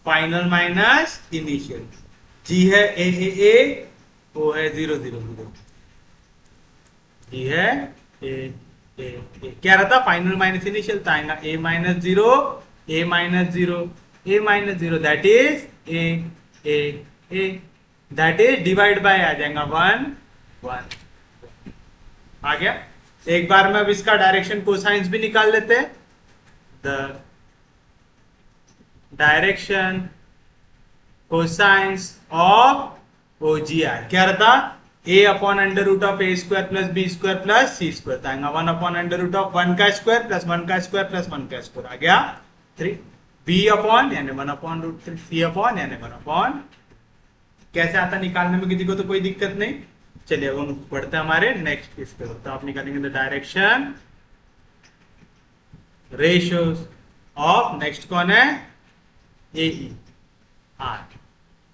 A: फाइनल माइनस इनिशियल। जी है ए ओ है 0 0 0, जी है ए क्या रहता, फाइनल माइनस इनिशियल, तो आएगा A minus 0 A minus 0 A minus zero, that is A that is divide by आ जाएगा 1 1। आ गया। एक बार में अब इसका डायरेक्शन कोसाइंस भी निकाल लेते हैं। The direction cosines of OG are क्या रहता, a upon under root of A square plus B square plus C square आएगा 1 अपॉन अंडर रूट ऑफ 1 का स्क्वायर प्लस 1 का स्क्वायर प्लस 1 का स्क्वायर आ गया 3। b अपॉन यानी 1 अपॉन रूट 3, c अपॉन यानी 1 अपॉन, कैसे आता निकालने में किसी को तो कोई दिक्कत नहीं। चलिए अब हम बढ़ते हैं हमारे नेक्स्ट केस पे। तो आप निकालेंगे the direction ratios of, next कौन है, ए ई आर।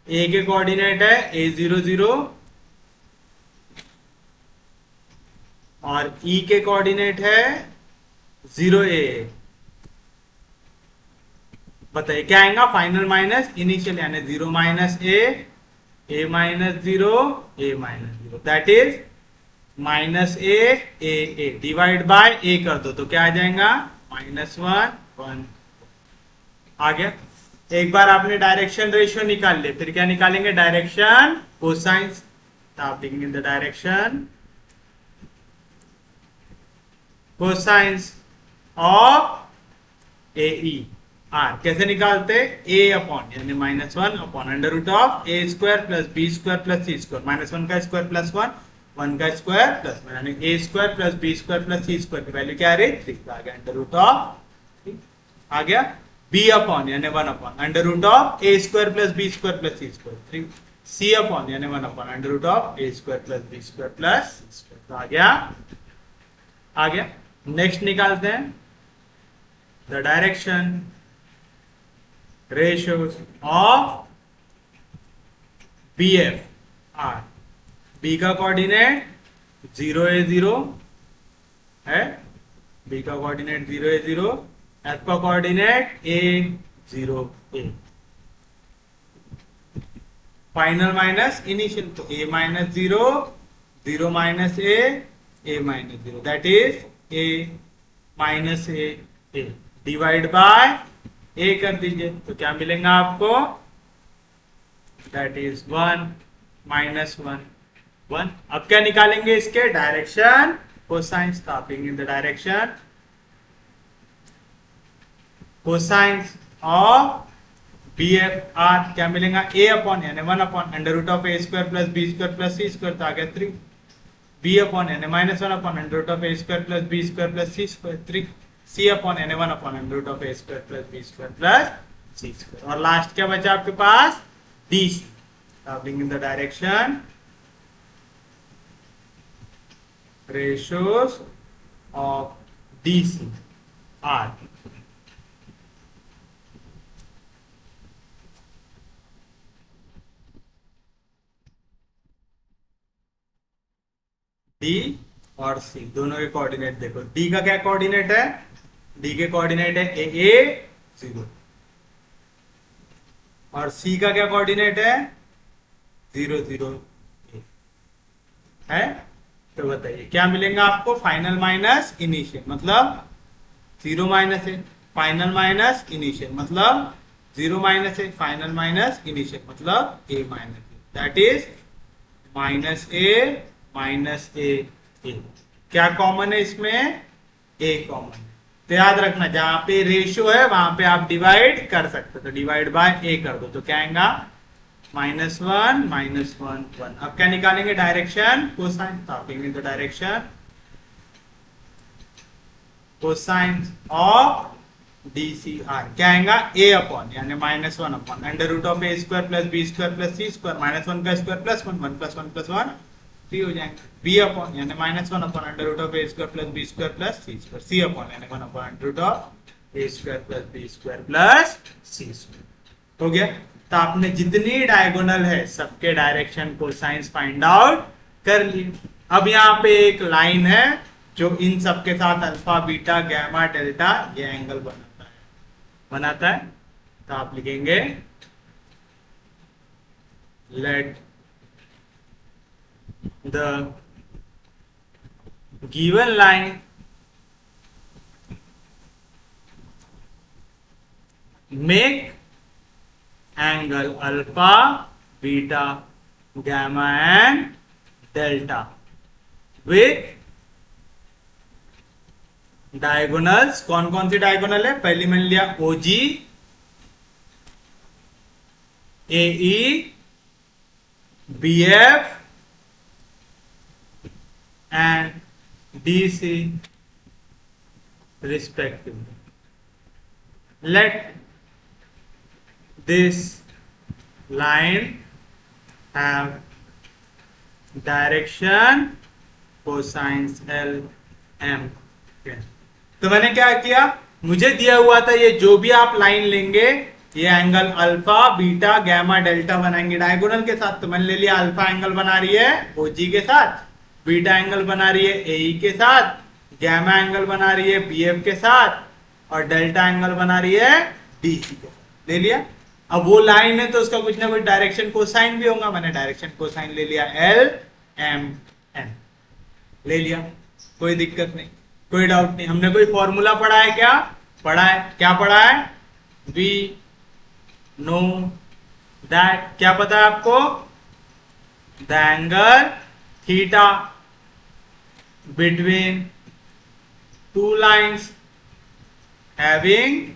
A: ए के कोऑर्डिनेट है a00 और ई के कोऑर्डिनेट है 0a। बताइए क्या आएगा, फाइनल माइनस इनिशियल यानी 0 minus A minus 0 A minus 0 that is minus A divide by A कर दो तो क्या आ जाएगा -1 1। आ गया। एक बार आपने डायरेक्शन रेशियो निकाल लिया, फिर क्या निकालेंगे, डायरेक्शन कोसाइंस। तो आप लिखेंगे the direction cosines of A E are. कैसे निकालते, ए अपॉन यानी -1 upon under root of A square plus B square plus C square, -1 का स्क्वायर प्लस 1 का स्क्वायर प्लस 1 यानी A square plus B square plus C square की value क्या आ रही, 3 आ गया अंडर रूट ऑफ। आ गया। बी अपॉन यानी 1 upon under root of A square plus B square plus C square 3। C upon यानी 1 upon under root of A square plus B square plus C square. आ गया। आ गया। Next निकालते हैं the direction ratios of B F are. B का coordinate 0a0 है, B का कोऑर्डिनेट 0a0, एफ का coordinate a0a। Final minus initial तो a minus 0 0 minus a minus 0 that is a minus a divide by a कर दीजिए तो क्या मिलेगा आपको, दैट इज 1 माइनस 1 1। अब क्या निकालेंगे, इसके डायरेक्शन कोसाइंस। तो आप लेंगे the direction cosines of B F are. क्या मिलेगा, a अपॉन यानी 1 upon under root of A square plus B square plus C square तो आ गया 3। b अपॉन यानी -1 upon under root of A square plus B square plus C square 3। c upon यानी 1 upon under root of A square plus B square plus C square. और last क्या बचा आपके पास, dc। आप लिखेंगे the direction ratios of DC are D और C दोनों के कोऑर्डिनेट देखो। D का क्या कोऑर्डिनेट है, D के कोऑर्डिनेट है a0 और C का क्या कोऑर्डिनेट है 0 0 है। तो बताइए क्या मिलेगा आपको, फाइनल माइनस इनिशियल मतलब 0 माइनस ए, फाइनल माइनस इनिशियल मतलब 0 माइनस ए, फाइनल माइनस इनिशियल मतलब a minus A that is -a क्या कॉमन है इसमें, a कॉमन। तो याद रखना जहां पे रेशियो है वहां पे आप डिवाइड कर सकते हो, तो डिवाइड बाय a कर दो तो क्या आएगा -1 -1 1। अब क्या निकालेंगे, डायरेक्शन कोसाइन। तो आप लेंगे तो डायरेक्शन कोसाइन ऑफ DCR क्या आएगा, a अपॉन यानी -1 upon under root of A square plus B square plus C square, -1 का स्क्वायर प्लस 1 1 प्लस 1 प्लस 1 3 हो जाएंगे। b अपॉन यानी -1 upon under root of A square plus B square plus C square. c upon यानी 1 upon under root of A square plus B square plus C square. हो गया। तो आपने जितनी diagonal है सबके डायरेक्शन कोसाइंस फाइंड आउट कर लिए। अब यहाँ पे एक लाइन है जो इन सबके साथ अल्फा बीटा गैमा डेल्टा ये एंगल बनाता है। तो आप लिखेंगे let the given line make angle alpha beta gamma and delta with diagonals. कौन कौन सी डायगोनल है? पहली मैंने लिया ओजी, AE, BF and DC respectively. Let this line have direction cosines L M। तो मैंने क्या किया, मुझे दिया हुआ था ये जो भी आप लाइन लेंगे ये angle alpha beta gamma delta बनाएंगे डायगोनल के साथ। तो मैंने ले लिया अल्फा एंगल बना रही है ओजी के साथ, बीटा एंगल बना रही है एई के साथ, गैमा एंगल बना रही है बीएफ के साथ और डेल्टा एंगल बना रही है डीसी के साथ। ले लिया। अब वो लाइन है तो उसका कुछ ना कुछ डायरेक्शन कोसाइन भी होगा। मैंने डायरेक्शन कोसाइन ले लिया एल एम एन, ले लिया, कोई दिक्कत नहीं, कोई डाउट नहीं। हमने कोई फॉर्मूला पढ़ा है क्या? पढ़ा है। क्या पढ़ा है? वी नो दैट, क्या पता है आपको? The angle theta between two lines having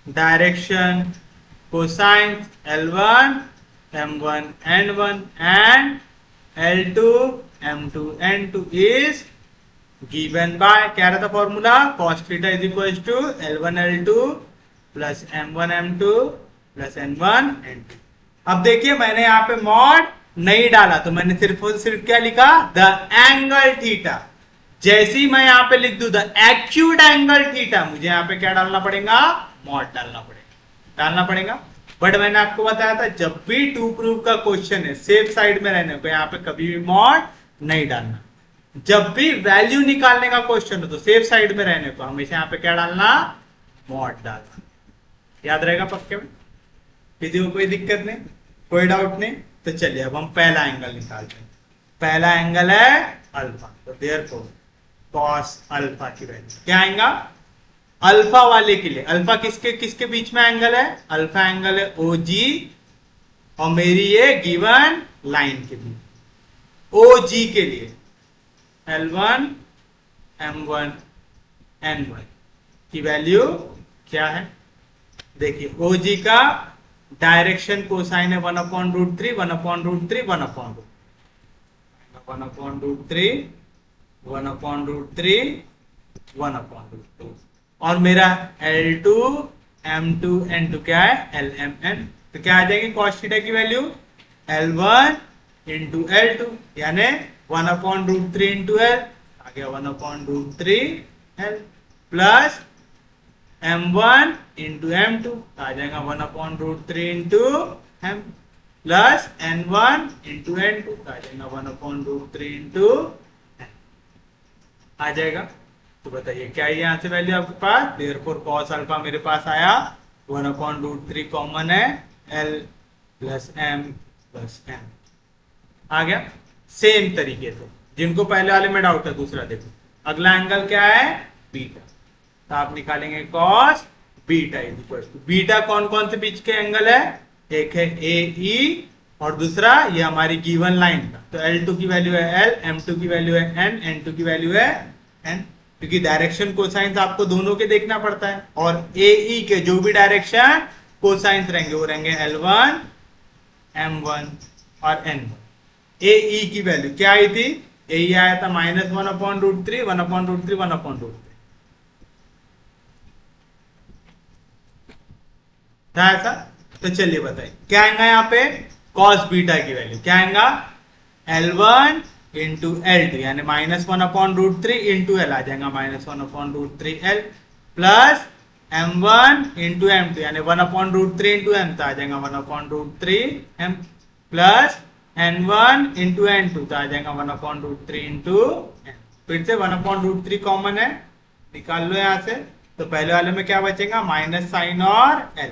A: direction cosine L1 M1 N1 and L2 M2 N2 is given by, क्या रहता formula? cos theta is equal to L1 L2 plus M1 M2 plus N1 N2। अब देखिए मैंने यहाँ पे mod नहीं डाला तो मैंने सिर्फ और सिर्फ क्या लिखा? The angle theta. जैसे ही मैं यहाँ पे लिख दूं द एक्यूट एंगल थीटा, मुझे यहाँ पे क्या डालना पड़ेगा? मॉड डालना पड़ेगा। बट मैंने आपको बताया था जब भी टू प्रूव का क्वेश्चन है सेफ साइड में रहने को यहाँ पे कभी भी मॉड नहीं डालना। जब भी वैल्यू निकालने का क्वेश्चन हो तो सेफ साइड में रहने को हमेशा यहाँ पे क्या डालना? मॉड डालना। याद रहेगा पक्के में? किसी को कोई दिक्कत नहीं, कोई डाउट नहीं? तो चलिए अब हम पहला एंगल निकालते हैं। पहला एंगल है अल्फा, तो देयरफॉर कॉस अल्फा की वैल्यू क्या आएगा? अल्फा वाले के लिए, अल्फा किसके किसके बीच में एंगल है? अल्फा एंगल है ओजी और मेरी ये गिवन लाइन के बीच। ओजी के लिए L1 M1 N1 की वैल्यू क्या है? देखिए OG का डायरेक्शन कोसाइन है 1/√3 1/√3 1/√3 1/√3 1/√3 1/√3 और मेरा L2 M2 N2 क्या है? LMN। तो क्या आ जाएगी cos थीटा की वैल्यू? L1 इंटू L2 यानी 1/√3 इंटू L आ गया 1/√3 L plus M1 into M2 आ जाएगा 1/√3 into M plus N1 into N2 आ जाएगा 1/√3 इंटू N आ जाएगा। तो बताइए क्या है यहाँ से वैल्यू आपके पास? देयरफॉर cos अल्फा मेरे पास आया 1/√3 कॉमन है L plus M plus N आ गया। सेम तरीके से जिनको पहले वाले में डाउट है दूसरा देखो। अगला एंगल क्या है? बीटा। तो आप निकालेंगे cos beta is equal to, beta कौन कौन से बीच के एंगल है? एक है AE और दूसरा ये हमारी गिवन लाइन का। तो L2 की वैल्यू है L, M2 की वैल्यू है N, N2 की वैल्यू है N, क्योंकि डायरेक्शन कोसाइंस आपको दोनों के देखना पड़ता है और AE के जो भी डायरेक्शन कोसाइंस रहेंगे वो रहेंगे L1 M1 और N1। AE की वैल्यू क्या आई थी? AE आया था -1/√3 1/√3 1/√3 था ऐसा। तो चलिए बताइए क्या आएगा यहाँ पे? cos बीटा की वैल्यू क्या आएगा? L1 इंटू L2 यानी -1/√3 इंटू L आ जाएगा -1/√3 L plus M1 into M2 यानी 1/√3 इंटू M तो आ जाएगा 1/√3 M plus N1 into N2 तो आ जाएगा 1/√3 इंटू N। फिर से 1/√3 कॉमन है, निकाल लो यहाँ से। तो पहले वाले में क्या बचेगा? माइनस साइन और L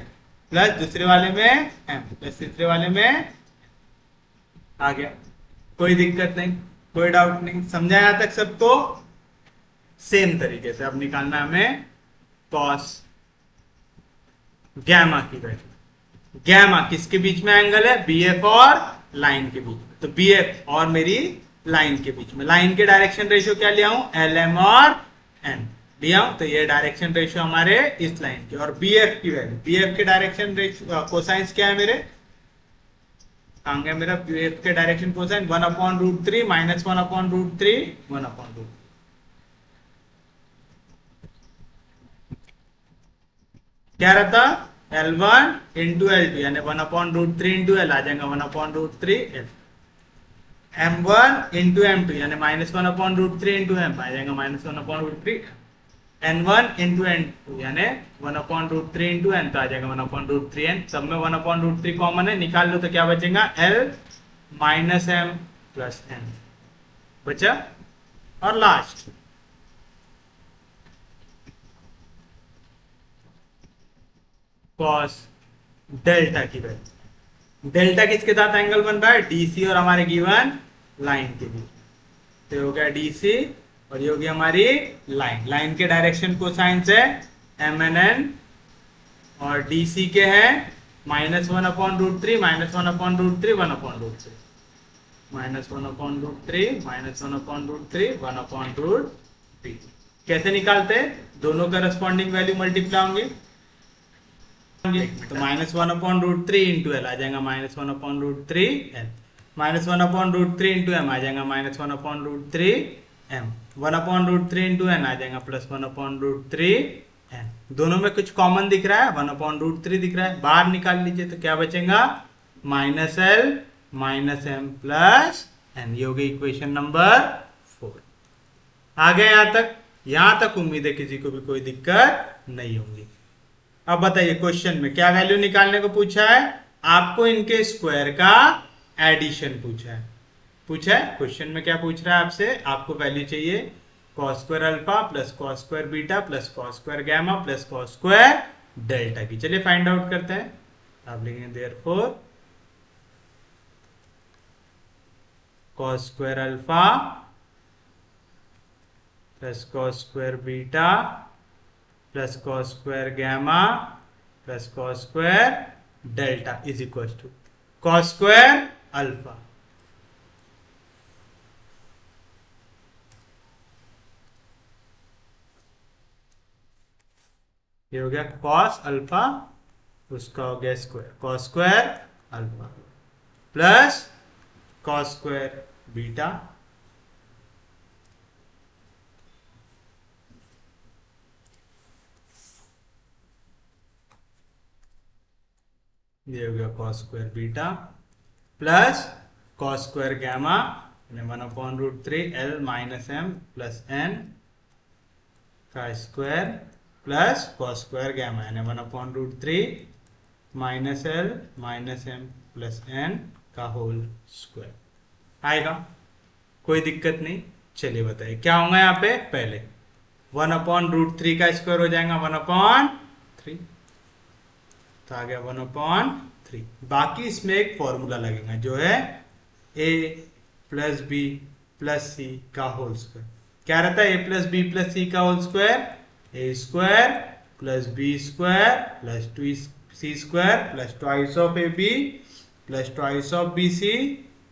A: प्लस दूसरे वाले में M प्लस तीसरे वाले में आ गया। कोई दिक्कत नहीं, कोई डाउट नहीं, समझा यहाँ तक सबको? सेम तरीके से अब निकालना हमें cos गैमा की वैल्यू। गैमा किसके बीच में एंगल है? BF और लाइन के बीच में। तो BF और मेरी लाइन के बीच में, लाइन के डायरेक्शन रेशियो क्या लिया हूं? LM और N लिया हूं। तो ये डायरेक्शन रेशियो हमारे इस लाइन की। और BF की वैल्यू, BF के डायरेक्शन रेशियो कोसाइंस क्या है मेरे? मेरा BF के डायरेक्शन कोसाइन 1/√3 माइनस 1/√3 1/√3। क्या रहता? L1 इंटू L2 यानी 1/√3 इंटू L आ जाएगा 1/√3 L। M1 इंटू M2 यानी -1/√3 इंटू M आ जाएगा -1/√3। N1 इंटू N2 यानी 1/√3 इंटू N तो आ जाएगा 1/√3 N। सब में 1/√3 कॉमन है, निकाल लो तो क्या बचेगा? L minus M plus N बचा। और लास्ट कॉस डेल्टा की वैल्यू। डेल्टा किसके साथ एंगल बन रहा है? DC और हमारे गिवन लाइन के बीच। तो हो गया DC और ये होगी हमारी लाइन। लाइन के डायरेक्शन कोसाइंस है MNN और DC के हैं -1/√3 -1/√3 1/√3 -1/√3 -1/√3 1/√3। कैसे निकालते? दोनों करस्पॉन्डिंग वैल्यू मल्टीप्लाई होंगी तो -1/√3 इंटू L आ जाएगा -1/√3 L। -1/√3 इंटू M आ जाएगा -1/√3 M। 1/√3 इंटू N आ जाएगा +1/√3 N। दोनों में कुछ कॉमन दिख रहा है, 1/√3 दिख रहा है, बाहर निकाल लीजिए तो क्या बचेगा? -L -M plus N। ये होगी इक्वेशन नंबर 4। आ गए यहां तक? यहां तक उम्मीद है किसी को भी कोई दिक्कत नहीं होगी। अब बताइए क्वेश्चन में क्या वैल्यू निकालने को पूछा है? आपको इनके स्क्वायर का एडिशन पूछा है क्वेश्चन में। क्या पूछ रहा है आपसे? आपको वैल्यू चाहिए cos square alpha plus cos square beta plus cos square gamma plus cos square delta की। चलिए फाइंड आउट करते हैं। आप लिखेंगे therefore cos square alpha plus cos square beta plus cos square gamma plus cos square delta is equal to cos square alpha ये हो गया cos alpha, उसका हो गया square cos square alpha plus cos square beta ये हो गया cos square beta plus cos square gamma 1/√3 L minus M plus N का square plus cos square gamma यानी 1/√3 minus L minus M plus N का whole square आएगा। कोई दिक्कत नहीं। चलिए बताइए क्या होगा यहाँ पे? पहले 1/√3 का स्क्वायर हो जाएगा 1/3 तो आ गया 1/3। बाकी इसमें एक फॉर्मूला लगेगा जो है a plus B plus C का होल स्क्वायर। क्या रहता है? a plus B plus C का whole square a square plus B square plus 2c square plus twice of A B plus twice of B C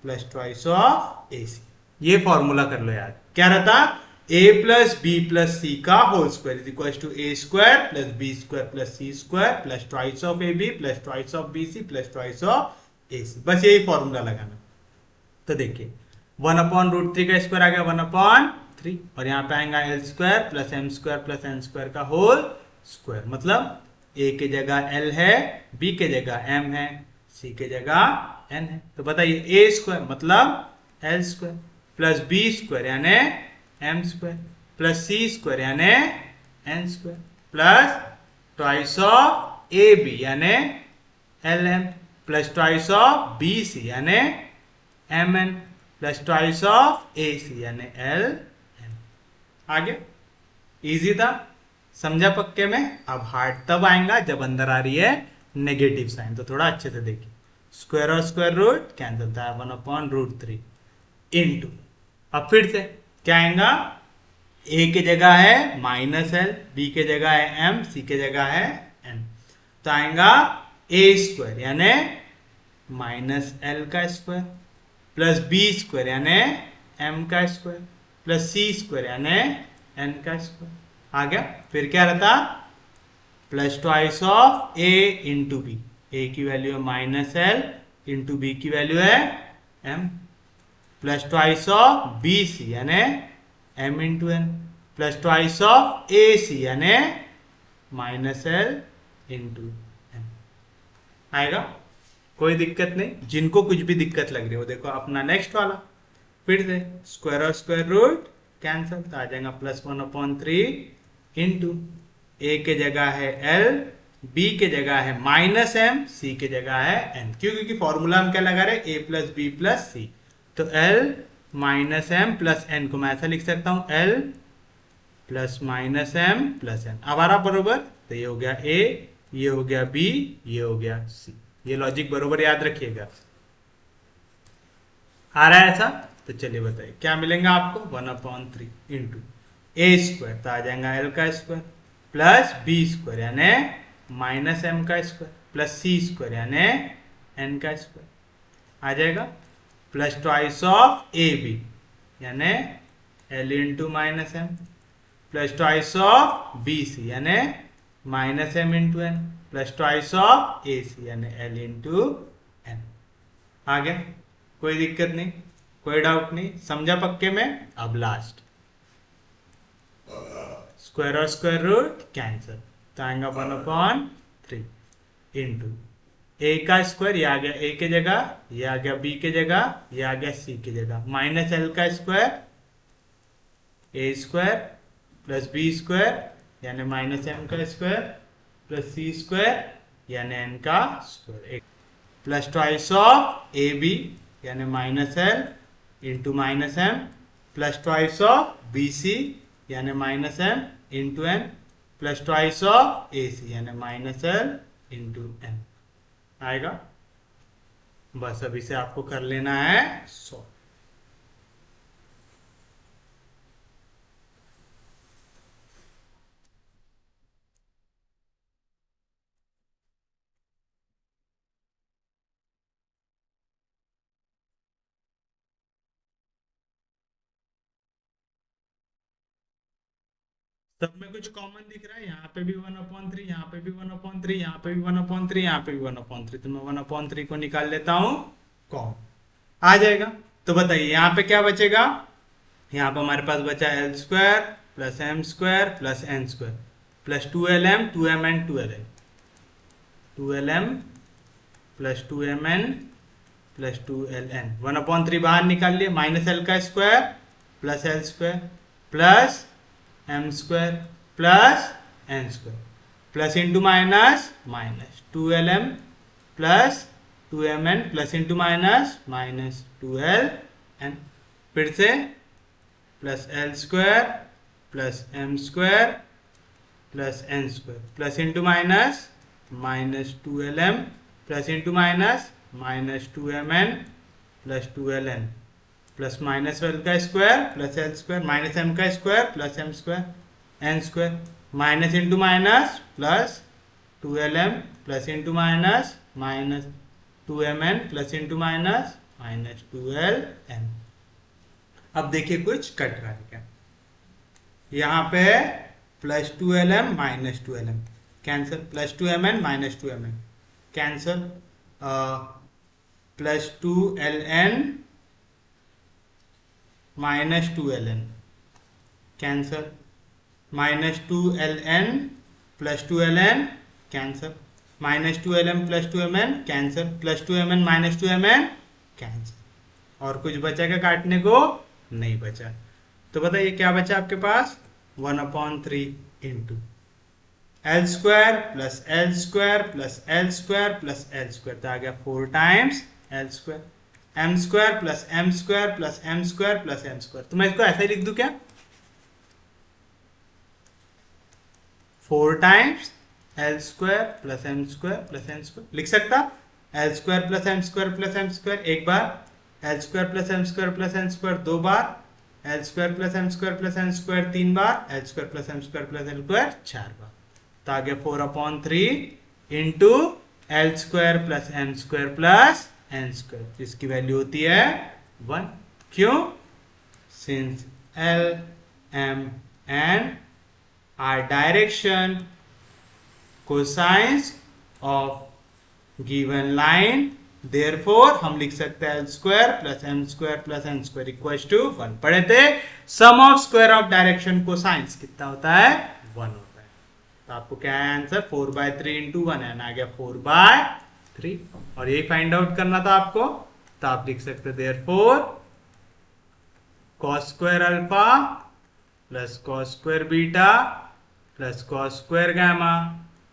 A: plus twice of A C. ये formula कर लो यार। क्या रहता? a plus B plus C का whole square is equal to a square plus B square plus C square plus twice of A B plus twice of B C plus twice of A C. बस यही formula लगाना। तो देखिए 1/√3 का square आ गया 1/3 और यहाँ पे आएगा L square plus M square plus N square का होल स्क्वायर। मतलब a की जगह l है, b के जगह m है, c के जगह n है। तो बताइए a स्क्वायर मतलब l square plus b square यानी m square plus c square यानी n square plus twice of A B यानी L M plus twice of B C यानी M N plus twice of A C यानी L N. आगे easy था, समझा पक्के में। अब हार्ड तब आएगा जब अंदर आ रही है नेगेटिव साइन। तो थोड़ा अच्छे से देखिए, स्क्वायर और स्क्वायर रूट कैंसिल होता है 1/√3 इंटू। अब फिर से क्या आएगा? a की जगह है माइनस एल, बी के जगह है m, c के जगह है n। तो आएगा ए स्क्वायर यानी माइनस एल का स्क्वायर प्लस बी स्क्वायर यानी एम का स्क्वायर प्लस सी स्क्वायर यानी एन का स्क्वायर आ गया। फिर क्या रहता, plus twice of A into B, A की वैल्यू है माइनस एल इंटू बी की वैल्यू है M, plus twice of B C यानी M into N, plus twice of A C यानी माइनस एल इंटू एम आएगा। कोई दिक्कत नहीं, जिनको कुछ भी दिक्कत लग रही है वो देखो अपना नेक्स्ट वाला, फिर से स्क्वायर और स्क्वायर रूट कैंसल, तो आ जाएगा प्लस 1/3 इंटू ए के जगह है एल, बी के जगह है माइनस एम, सी के जगह है एन, क्योंकि फॉर्मूला हम क्या लगा रहे A plus B plus C, तो L minus M plus N को मैं ऐसा लिख सकता हूं L plus minus M plus N. अब आ रहा बरोबर, तो ये हो गया ए, ये हो गया बी, ये हो गया सी, ये लॉजिक बरोबर याद रखिएगा। आ रहा है ऐसा, तो चलिए बताइए क्या मिलेगा आपको 1/3 इंटू ए स्क्वायर, तो आ जाएगा एल का स्क्वायर प्लस बी स्क्वायर यानी माइनस एम का स्क्वायर प्लस सी स्क्वायर यानी एन का स्क्वायर आ जाएगा, plus twice of A B यानी L into minus M plus twice of B C यानी minus M into N plus twice of A C यानी L into N. आ गया, कोई दिक्कत नहीं, कोई डाउट नहीं, समझा पक्के में। अब लास्ट स्क्वायर और स्क्वायर रूट कैंसिल, तो आएगा 1/3 इंटू ए का स्क्वायर, ये आ गया ए के जगह, ये आ गया बी के जगह, ये आ गया सी के जगह, माइनस एल का square A square plus B square यानी माइनस एम का स्क्वायर प्लस सी स्क्वायर यानी एन का square, plus twice of A B यानी minus L into minus M plus twice of B C यानी minus M into N plus twice of A C यानी minus L into N आएगा। बस अब इसे आपको कर लेना है 100। सब में कुछ कॉमन दिख रहा है, यहाँ पे भी 1/3, यहाँ पे भी 1/3, यहाँ पे भी 1/3, यहाँ पे भी 1/3, तो मैं 1/3 को निकाल लेता हूँ कॉमन, आ जाएगा। तो बताइए यहाँ पे क्या बचेगा, यहाँ पे हमारे पास बचा L square plus M square plus N square plus 2lm 2m N 2ln 2lm plus 2mn plus 2ln 1/3 बाहर निकाल लिए, माइनस एल का square plus L square plus M square plus N square plus into minus minus 2lm plus 2mn plus into minus minus 2ln, फिर से plus L square plus M square plus N square plus into minus minus 2lm plus into minus minus 2mn plus 2ln plus minus L का square plus L square minus M का square plus M square N square minus into minus plus 2lm plus into minus minus 2mn plus into minus minus 2ln। अब देखिए कुछ cut रहा है क्या, यहाँ पे plus 2lm minus 2lm cancel, plus 2mn minus 2mn cancel, plus 2ln minus 2ln cancel, minus 2ln plus 2ln cancel, minus 2lm plus 2mn cancel, plus 2mn minus 2mn cancel, और कुछ बचा क्या काटने को, नहीं बचा। तो बताइए क्या बचा आपके पास 1/3 into L square plus L square plus L square plus L square, तो आ गया 4 times L square, M square plus M square plus M square plus M square, तो मैं इसको ऐसे ही लिख दूं क्या, 4 times L square plus M square plus M square लिख सकता, L square plus M square plus M square एक बार, L square plus M square plus M square 2 बार, L square plus M square plus M square 3 बार, L square plus M square plus M square 4 बार, तो आ गया 4/3 into L square plus M square plus N square, जिसकी value होती है 1। क्यों? Since L M N are direction cosines of given line, therefore हम लिख सकते हैं L square plus M square plus N square equal to 1। पढ़े थे sum of square of direction cosines कितना होता है? 1 होता है। तो आपको क्या है आंसर? 4/3 इंटू 1 है, आ गया 4/3। और यही फाइंड आउट करना था आपको, तो आप लिख सकते therefore cos square alpha plus cos square beta plus cos square gamma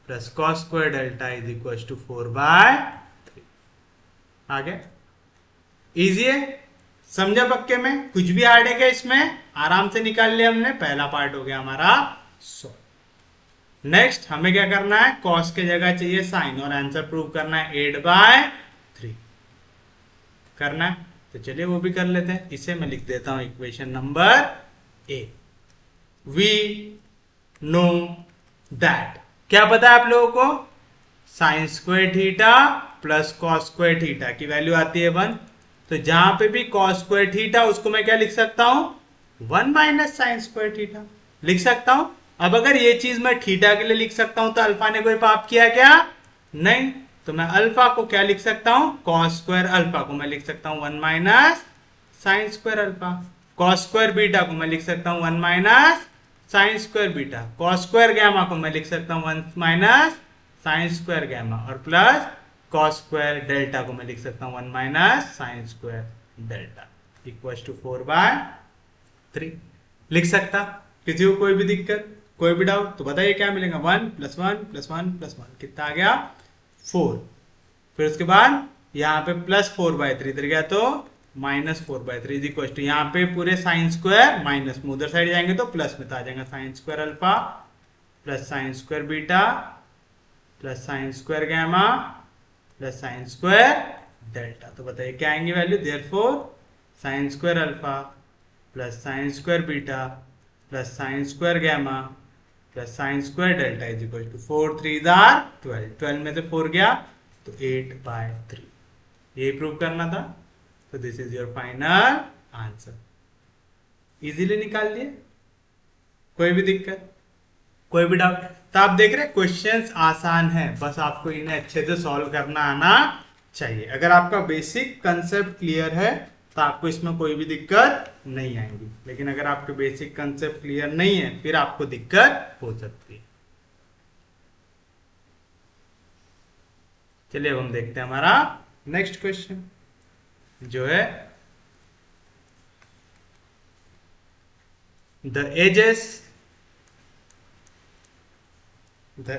A: plus cos square delta is equal to 4/3। आ गया? इजी है, समझा? पक्के में कुछ भी हार्ड है क्या इसमें? आराम से निकाल लिया हमने, पहला पार्ट हो गया हमारा सॉल्व। नेक्स्ट हमें क्या करना है? cos के जगह चाहिए साइन और आंसर प्रूव करना है 8/3 करना है। तो चलिए वो भी कर लेते हैं। इसे मैं लिख देता हूं equation number A. We know that, क्या पता है आप लोगों को? Sine square theta plus cos square theta की वैल्यू आती है 1। तो जहां पे भी कॉस स्क्वायर थीटा उसको मैं क्या लिख सकता हूं? 1 माइनस साइन स्क्वायर थीटा लिख सकता हूं। अब अगर ये चीज मैं थीटा के लिए लिख सकता हूं तो अल्फा ने कोई पाप किया क्या? नहीं। तो मैं अल्फा को क्या लिख सकता हूं? कॉस स्क्वायर अल्फा को मैं लिख सकता हूं 1 minus sine square alpha. Cos square beta को मैं लिख सकता हूं 1 minus sine square beta. Cos square gamma को मैं लिख सकता हूं 1 माइनस साइन स्क्वायर गामा, और प्लस कॉस स्क्वायर डेल्टा को मैं लिख सकता हूं 1 minus sine square delta equal to 4/3 लिख सकता। किसी को कोई भी दिक्कत, कोई भी डाउट तो बताइए क्या मिलेगा? 1 + 1 + 1 + 1 कितना आ गया? 4। फिर उसके बाद यहाँ पे +4/3 इधर गया तो -4/3 इज इक्वल टू, यहाँ पे पूरे साइन स्क्वायर माइनस में, उधर साइड जाएंगे तो प्लस में, तो आ जाएगा sine square alpha plus sine square beta plus sine square gamma plus sine square delta. तो बताइए क्या आएंगे value? Therefore sine square alpha plus sine square beta plus sine square gamma plus sine square delta is equal to 4 3 12। 12 में से 4 गया तो 8/3। यही prove करना था। तो this is your final answer. Easily निकाल लिए, कोई भी दिक्कत, कोई भी डाउट? तो आप देख रहे क्वेश्चंस आसान है, बस आपको इन्हें अच्छे से सॉल्व करना आना चाहिए। अगर आपका बेसिक कंसेप्ट क्लियर है तो आपको इसमें कोई भी दिक्कत नहीं आएगी, लेकिन अगर आपके बेसिक कंसेप्ट क्लियर नहीं है फिर आपको दिक्कत हो सकती है। चलिए अब हम देखते हैं हमारा नेक्स्ट क्वेश्चन जो है the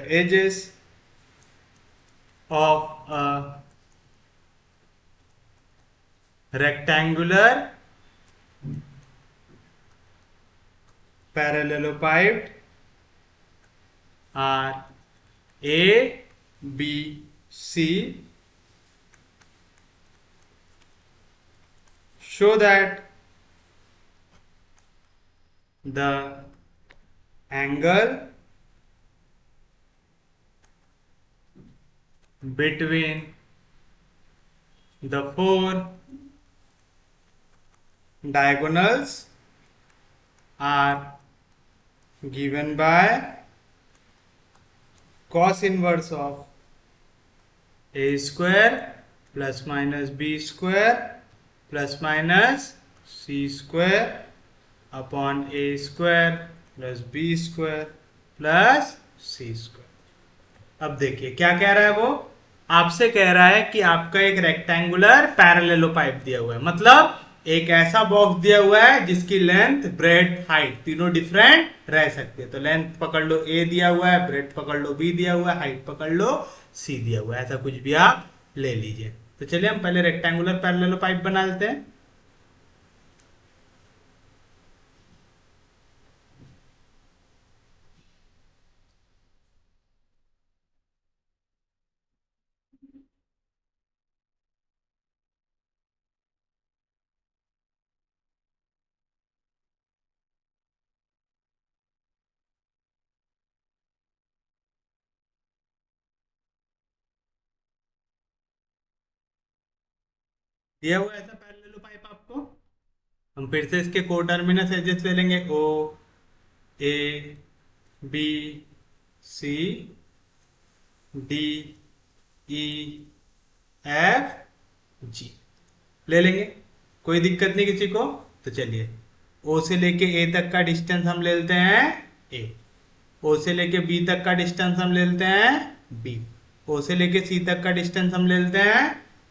A: edges of a rectangular parallelepiped are A, B, C. Show that the angle between the four diagonals are given by cos inverse of a square plus minus b square plus minus c square upon a square plus b square plus c square। अब देखिए क्या कह रहा है वो? आपसे कह रहा है कि आपका एक रेक्टेंगुलर पैरेललोपाइप दिया हुआ है, मतलब एक ऐसा बॉक्स दिया हुआ है जिसकी लेंथ, ब्रेड, हाइट तीनों डिफरेंट रह सकती है। तो लेंथ पकड़ लो ए दिया हुआ है, ब्रेड पकड़ लो बी दिया हुआ है, हाइट पकड़ लो सी दिया हुआ है, ऐसा कुछ भी आप ले लीजिए। तो चलिए हम पहले रेक्टेंगुलर पैरेललोपाइप बना लेते हैं। दिया हुआ ऐसा पैरेलल पाइप आपको। हम फिर से इसके को टर्मिनस एजेस ले लेंगे, O A B C D E F G ले लेंगे, कोई दिक्कत नहीं किसी को। तो चलिए ओ से लेके ए तक का डिस्टेंस हम ले लेते हैं ए, ओ से लेके बी तक का डिस्टेंस हम ले लेते हैं बी, ओ से लेके सी तक का डिस्टेंस हम ले लेते हैं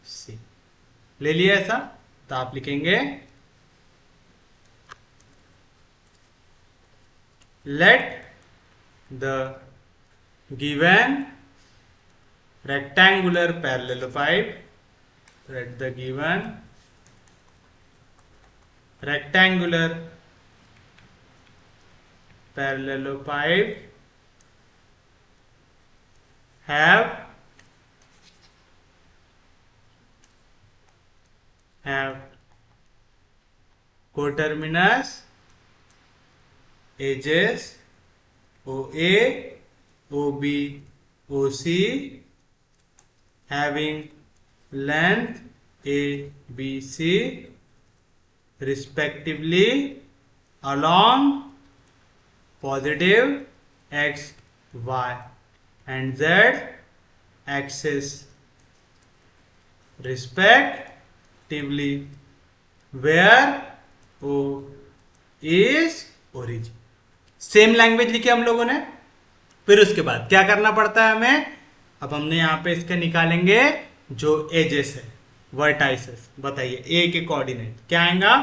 A: सी। ले लिया ऐसा, तो आप लिखेंगे let the given rectangular parallelopipe, let the given rectangular parallelopipe have coterminous edges OA, OB, OC having length A, B, C respectively along positive X, Y and Z axis respectively, where O is origin। Same language लिखी हम लोगों ने। फिर उसके बाद क्या करना पड़ता है हमें, अब हमने यहाँ पे इसके निकालेंगे जो एजेस है, वर्टाइसेस। बताइए ए के कोऑर्डिनेट क्या आएगा,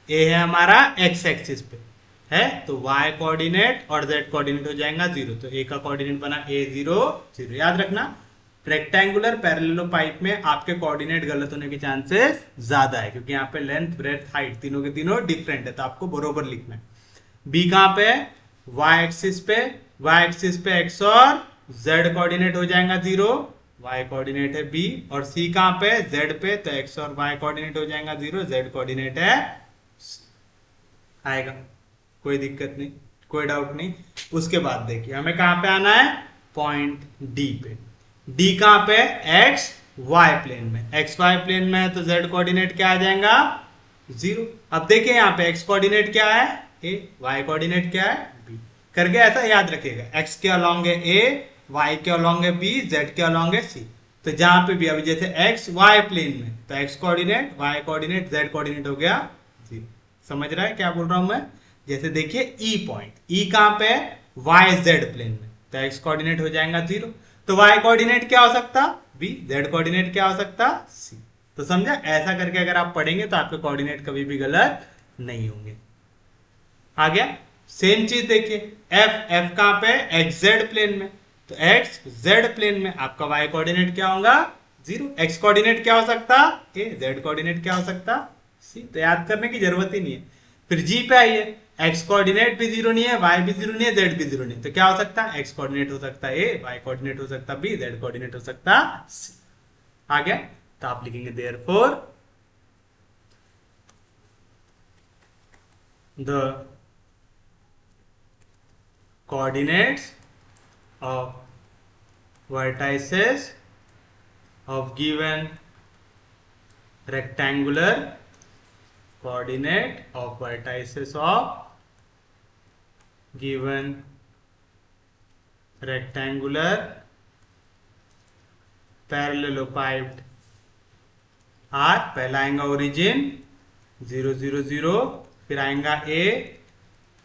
A: ए है हमारा एक्स एक्सिस पे है, तो वाई कोऑर्डिनेट और जेड कोऑर्डिनेट हो जाएगा 0, तो ए का कोऑर्डिनेट बना ए 0 0। याद रखना रेक्टेंगुलर पैरेललोपाइप में आपके कोऑर्डिनेट गलत होने के चांसेस ज्यादा है, क्योंकि यहाँ पे लेंथ ब्रेथ हाइट तीनों के तीनों डिफरेंट है, तो आपको बरोबर लिखना है। बी कहां पे, वाई एक्सिस पे, वाई एक्सिस पे एक्स और जेड कोऑर्डिनेट हो जाएगा 0, वाई कोऑर्डिनेट है बी, और सी कहां पे, जेड पे, तो एक्स और वाई कोऑर्डिनेट हो जाएगा 0, जेड कोऑर्डिनेट है आएगा, कोई दिक्कत नहीं, कोई डाउट नहीं। उसके बाद देखिए हमें कहां पे आना है, पॉइंट डी पे। डी कहां पे, एक्स वाई प्लेन में, एक्स वाई प्लेन में है तो जेड कोऑर्डिनेट क्या आ जाएगा 0। अब देखिए यहाँ पे एक्स कोऑर्डिनेट क्या है ए, वाई कोऑर्डिनेट क्या है बी, करके ऐसा याद रखिएगा, एक्स के अलॉन्ग है ए, वाई के अलॉन्ग है बी, जेड के अलॉन्ग है सी। तो जहां पे भी अभी जैसे एक्स वाई प्लेन में, तो X coordinate, Y coordinate, Z coordinate हो गया 0। समझ रहा है क्या बोल रहा हूं मैं। जैसे देखिए ई पॉइंट, ई कहां पे है, वाई जेड प्लेन में, तो एक्स कोऑर्डिनेट हो जाएगा 0, तो वाई कोऑर्डिनेट क्या हो सकता बी, जेड कोऑर्डिनेट क्या हो सकता सी। तो समझा, ऐसा करके अगर आप पढ़ेंगे तो आपके कोऑर्डिनेट कभी भी गलत नहीं होंगे। आ गया। सेम चीज देखिए एफ, एफ कहां पे, एक्स जेड प्लेन में, तो एक्स जेड प्लेन में आपका वाई कोऑर्डिनेट क्या होगा 0, एक्स कोऑर्डिनेट क्या हो सकता ए, जेड कोऑर्डिनेट क्या हो सकता सी। तो याद करने की जरूरत ही नहीं है। फिर जी पे आइए, एक्स कोऑर्डिनेट भी 0 नहीं है, वाई भी 0 नहीं है, जेड भी 0 नहीं है, तो क्या हो सकता है, एक्स कोऑर्डिनेट हो सकता है ए, वाई कोऑर्डिनेट हो सकता बी, जेड कोऑर्डिनेट हो सकता सी। आ गया। तो आप लिखेंगे therefore the coordinates of vertices of given rectangular, coordinate of vertices of given rectangular parallelopiped are, पहला आएगा ओरिजिन 0 0 0, फिर आएगा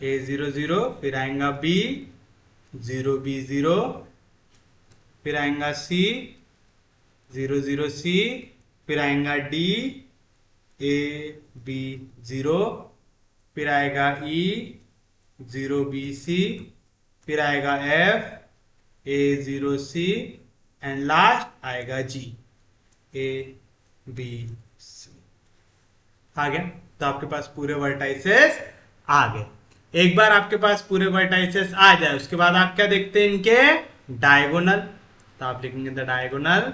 A: ए 0 0, फिर आएगा बी 0 B 0, फिर आएगा सी 0 0 सी, फिर आएगा डी ए बी 0, फिर आएगा ई 0 B C, फिर आएगा F A 0 C and last आएगा जी ए बी सी। आ गया। तो आपके पास पूरे वर्टाइसेस आ गए। एक बार आपके पास पूरे वर्टाइसेस आ जाए उसके बाद आप क्या देखते हैं, इनके डायगोनल। तो आप लिखेंगे the diagonal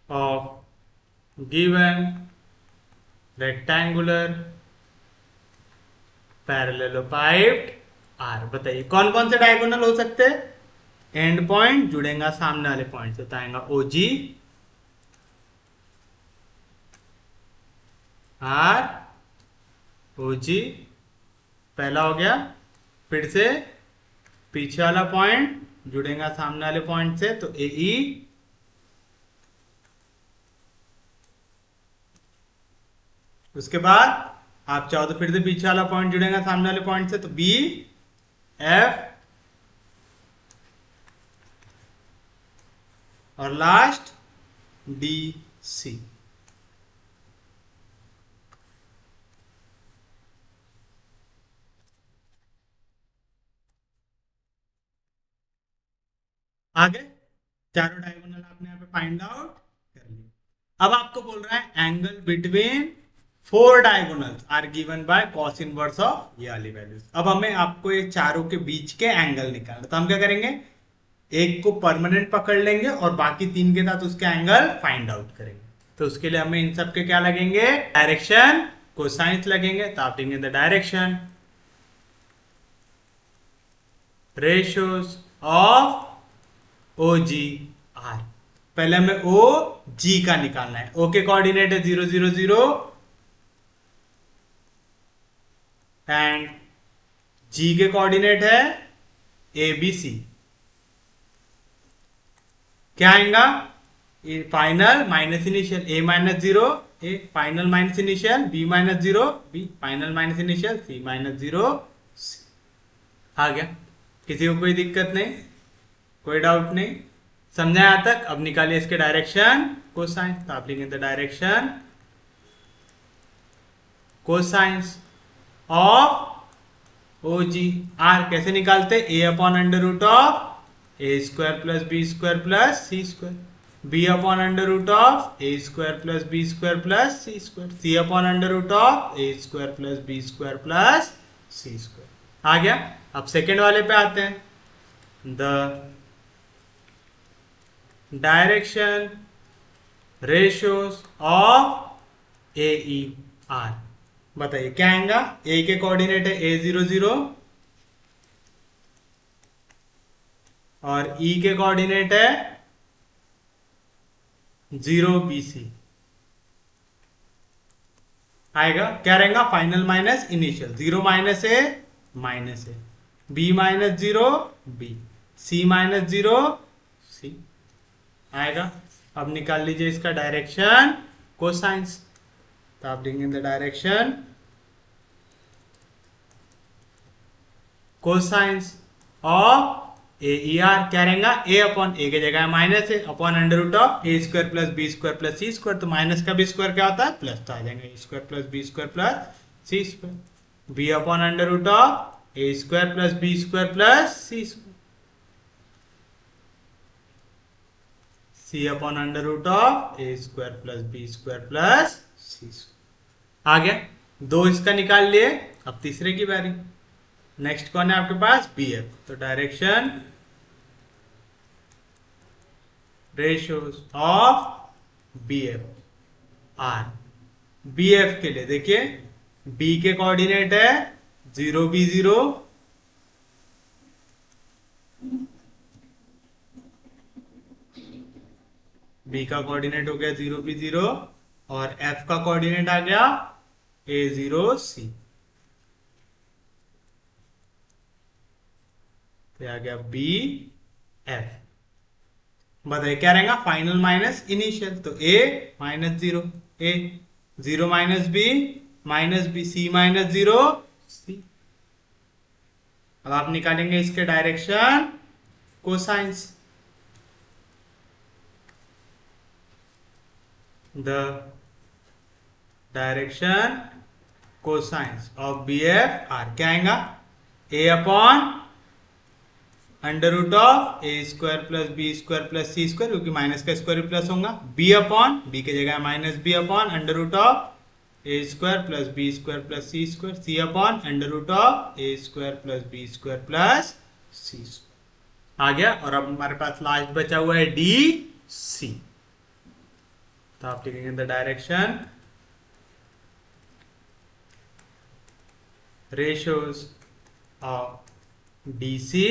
A: of given rectangular parallelepiped are. बताइए कौन कौन से डायगोनल हो सकते हैं, एंड पॉइंट जुड़ेगा सामने वाले पॉइंट से, तो आएगा OG R OG, पहला हो गया। फिर से पीछे वाला पॉइंट जुड़ेगा सामने वाले पॉइंट से, तो AE, उसके बाद आप चाहो तो फिर से पीछे वाला पॉइंट जुड़ेगा सामने वाले पॉइंट से, तो BF, और लास्ट DC। आगे चारों डायगोनल आपने यहाँ पे फाइंड आउट कर लिया। अब आपको बोल रहा है angle between four diagonals are given by cos inverse of ये वाली वैल्यूज। अब हमें आपको ये चारों के बीच के एंगल निकालना, तो हम क्या करेंगे, एक को परमानेंट पकड़ लेंगे और बाकी तीन के साथ उसके एंगल फाइंड आउट करेंगे। तो उसके लिए हमें इन सब के क्या लगेंगे, डायरेक्शन कोसाइंस लगेंगे। तो आप देंगे the direction ratios of OG R। पहले हमें OG का निकालना है। O के कोऑर्डिनेट है 0 0 0 एंड G के कोऑर्डिनेट है ABC। क्या आएगा, final minus initial, A minus 0 A final minus initial, B minus 0 B final minus initial, C minus 0 C। आ गया, किसी को कोई दिक्कत नहीं, कोई डाउट नहीं, समझा यहां तक। अब निकालिए इसके डायरेक्शन कोसाइंस। तो आप लिखेंगे the direction cosines of OG R। कैसे निकालते, A upon under root of A square plus B square plus C square, B upon under root of A square plus B square plus C square, C upon under root of A square plus B square plus C square. आ गया। अब second वाले पे आते हैं, the direction ratios of AE R। बताइए क्या आएगा, A के कोऑर्डिनेट है A 0 0 और E के कोऑर्डिनेट है 0 BC। आएगा क्या रहेगा, final minus initial, 0 minus A minus A, B minus 0 B, C minus 0 C आएगा। अब निकाल लीजिए इसका डायरेक्शन कोसाइंस। तो आप देंगे the direction cosines of AER। क्या रहेगा, A अपॉन A की जगह माइनस है upon under root of A square plus B square plus C square. तो माइनस का भी स्क्वायर क्या होता है, प्लस। तो आ जाएगा A square plus B square plus C square, B upon under root of A square plus B square plus C square, C upon under root of A square plus B square plus C square. आ गया, दो इसका निकाल लिए। अब तीसरे की बारी, नेक्स्ट कौन है आपके पास, BF। तो direction ratios of BF R। BF के लिए देखिए, B के कोऑर्डिनेट है 0 B 0, B का कोऑर्डिनेट हो गया 0 B 0 और F का कोऑर्डिनेट आ गया A 0 C। तो आ गया BF। बताइए क्या रहेगा, फाइनल माइनस इनिशियल। तो A minus 0 A, 0 minus B C minus 0 C। अब आप निकालेंगे इसके direction cosines. The direction cosines of BF R क्या आएगा, A upon under root of A square plus B square plus C square, क्योंकि minus का square भी plus होगा, B अपॉन B की जगह minus B upon under root of A square plus B square plus C square, C upon under root of A square plus B square plus C square. आ गया। और अब हमारे पास last बचा हुआ है DC। तो आप लिखेंगे the direction ratios of DC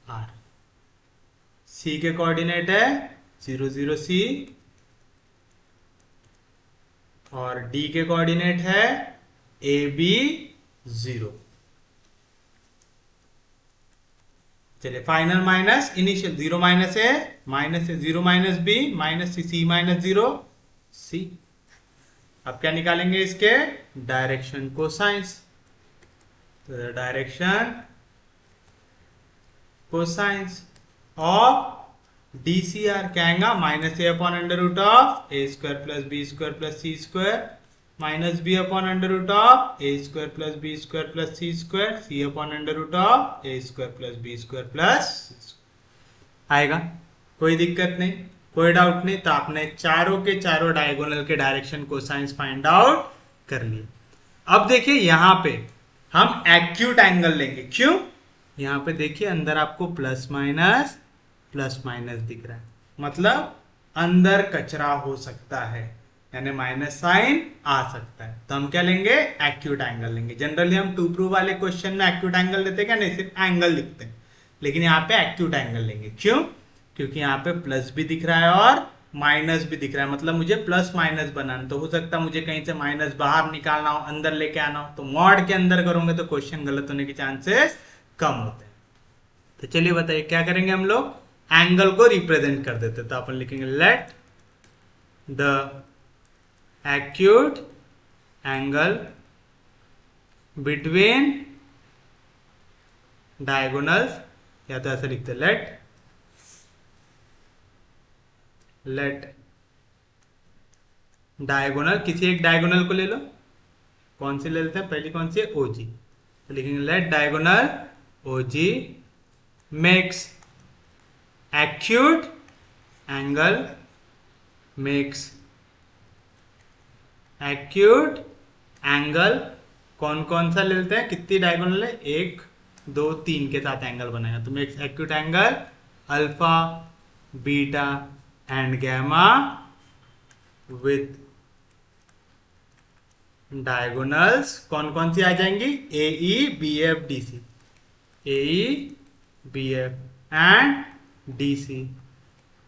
A: R। सी के कोऑर्डिनेट है 0 0 सी और डी के कोऑर्डिनेट है ए बी 0। चलिए final minus initial 0 minus A 0 minus B minus C minus 0 C. अब क्या निकालेंगे इसके डायरेक्शन कोसाइंस। तो डायरेक्शन कोसाइंस ऑफ डीसीआर क्या आएगा minus A upon under root of A square plus B square plus C square minus B upon under root of A square plus B square plus C square C upon under root of A square plus B square plus आएगा। कोई दिक्कत नहीं, कोई doubt नहीं। तो आपने चारों के चारों डायगोनल के डायरेक्शन कोसाइंस फाइंड आउट कर लिए। अब देखिए यहां पे हम एक्यूट एंगल लेंगे। क्यों? यहां पे देखिए अंदर आपको प्लस माइनस दिख रहा है, मतलब अंदर कचरा हो सकता है, यानी माइनस साइन आ सकता है। तो हम क्या लेंगे एक्यूट एंगल लेंगे। जनरली हम टू प्रूव वाले क्वेश्चन में एक्यूट एंगल लेते हैं क्या? नहीं, सिर्फ एंगल लिखते हैं। लेकिन यहाँ पे एक्यूट एंगल लेंगे। क्यों? क्योंकि यहाँ पे प्लस भी दिख रहा है और माइनस भी दिख रहा है, मतलब मुझे प्लस माइनस बनाना। तो हो सकता है मुझे कहीं से माइनस बाहर निकालना हो, अंदर लेके आना हो, तो मॉड के अंदर करोगे तो क्वेश्चन गलत होने के चांसेस कम होते हैं। तो चलिए बताइए क्या करेंगे हम लोग, एंगल को रिप्रेजेंट कर देते। तो अपन लिखेंगे let the acute angle between diagonals, या तो ऐसे लिखते लेट डायगोनल, किसी एक डायगोनल को ले लो। कौन सी ले लेते हैं? पहली कौन सी है? ओजी। तो लिखेंगे लेट डायगोनल ओजी makes acute angle कौन कौन सा ले लेते हैं? कितनी डायगोनल है? 1 2 3 के साथ एंगल बनाएगा। तो makes acute angle alpha beta and gamma with diagonals कौन कौन सी आ जाएंगी? A E B F D C, A E B F and D C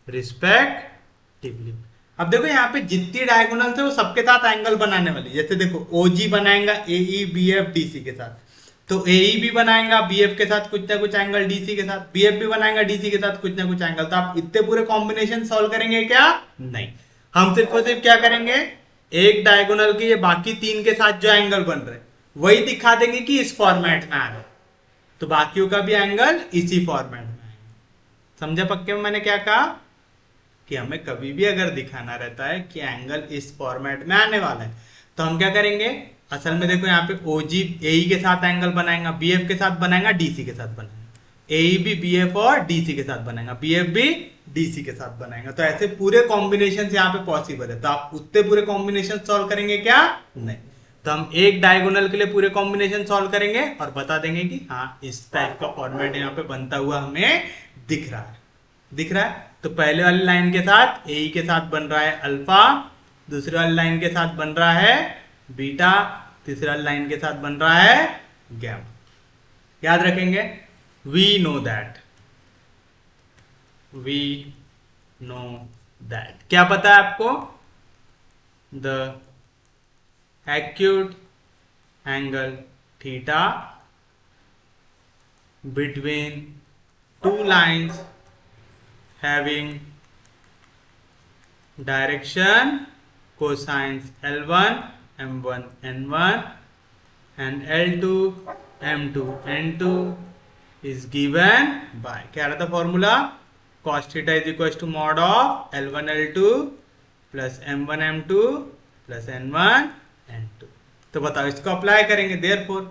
A: respectively. अब देखो यहाँ पे जितनी डायगोनल थे वो सबके साथ एंगल बनाने वाली। जैसे देखो ओजी बनाएगा A E B F D C के साथ, तो ए ई भी बनाएगा बी एफ के साथ कुछ ना कुछ एंगल, डी सी के साथ बी एफ भी बनाएगा डी सी के साथ कुछ ना कुछ एंगल। तो आप इतने पूरे कॉम्बिनेशन सॉल्व करेंगे क्या? नहीं, हम सिर्फ और सिर्फ क्या करेंगे, एक डायगोनल के ये बाकी 3 के साथ जो एंगल बन रहे वही दिखा देंगे कि इस फॉर्मेट में आ रहा है, तो बाकियों का भी एंगल इसी फॉर्मेट में आएगा। समझे पक्के में मैंने क्या कहा? कि हमें कभी भी अगर दिखाना रहता है कि एंगल इस फॉर्मेट में आने वाला है, तो हम क्या करेंगे, असल में देखो यहाँ पे ओजी एई के साथ एंगल बनाएगा, बीएफ के साथ बनाएगा, डीसी के साथ बनाएगा, एई भी बीएफ और डीसी के साथ बनाएगा, बीएफ भी डीसी के साथ बनाएगा। तो ऐसे पूरे कॉम्बिनेशन यहाँ पे पॉसिबल है। तो आप उतने पूरे कॉम्बिनेशन सॉल्व करेंगे क्या? नहीं। तो हम एक डायगोनल के लिए पूरे कॉम्बिनेशन सॉल्व करेंगे और बता देंगे कि हाँ इस टाइप का फॉर्मेट यहाँ पे बनता हुआ हमें दिख रहा है। तो पहले वाली लाइन के साथ ए के साथ बन रहा है अल्फा, दूसरी वाली लाइन के साथ बन रहा है बीटा, तीसरी वाली लाइन के साथ बन रहा है गैमा। याद रखेंगे, वी नो दैट क्या पता है आपको? The acute angle theta between two lines having direction cosines L1 M1 N1 and L2 M2 N2 is given by, क्या रहा था फॉर्मूला? cos theta is equals to mod of L1 L2 plus M1 M2 plus N1 N2। तो बताओ इसको apply करेंगे। Therefore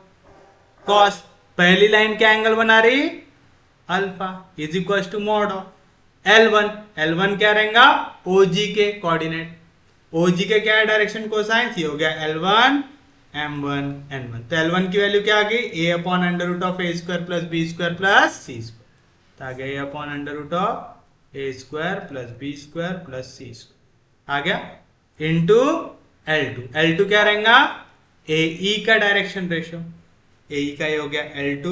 A: cos पहली line क्या एंगल बना रही? Alpha is equal to mod of L1 क्या रहेगा? OG के कोऑर्डिनेट, OG के क्या है डायरेक्शन कोसाइंस, ये हो गया L1 M1 N1। तो L1 की वैल्यू क्या आ गई? a upon under root of A square plus B square plus C square. तो आ गया a upon under root of A square plus B square plus C square आ गया इनटू L2 क्या रहेगा? AE का डायरेक्शन रेशियो, AE का ये हो गया L2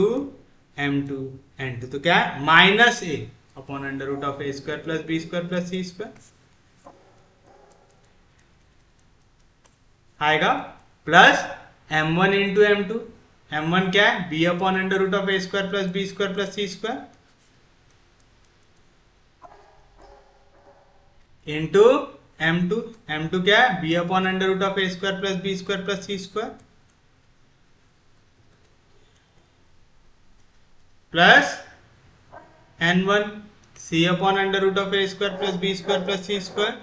A: M2 N2। तो क्या है? Minus A, upon under root of A square plus B square plus C square आएगा, plus M one into M two. M one क्या है, B upon under root of A square plus B square plus C square into M two. M two क्या है, B upon under root of A square plus B square plus C square plus N one C upon under root of A square plus B square plus C square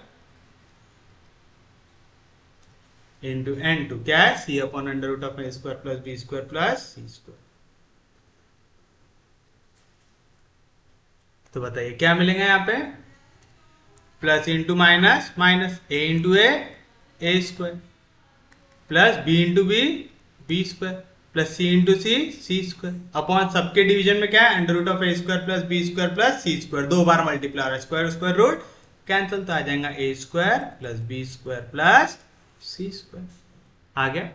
A: into N two क्या है, C upon under root of A square plus B square plus C square. तो बताइए क्या मिलेंगे यहाँ पे, plus into minus minus, A square plus B into B square plus C into C square upon सबके division में क्या है, under root of A square plus B square plus C square, दो बार मल्टीप्लाई हो रहा है, स्क्वायर स्क्वायर रूट कैंसिल, तो आ जाएगा A square plus B square plus C square. आ गया,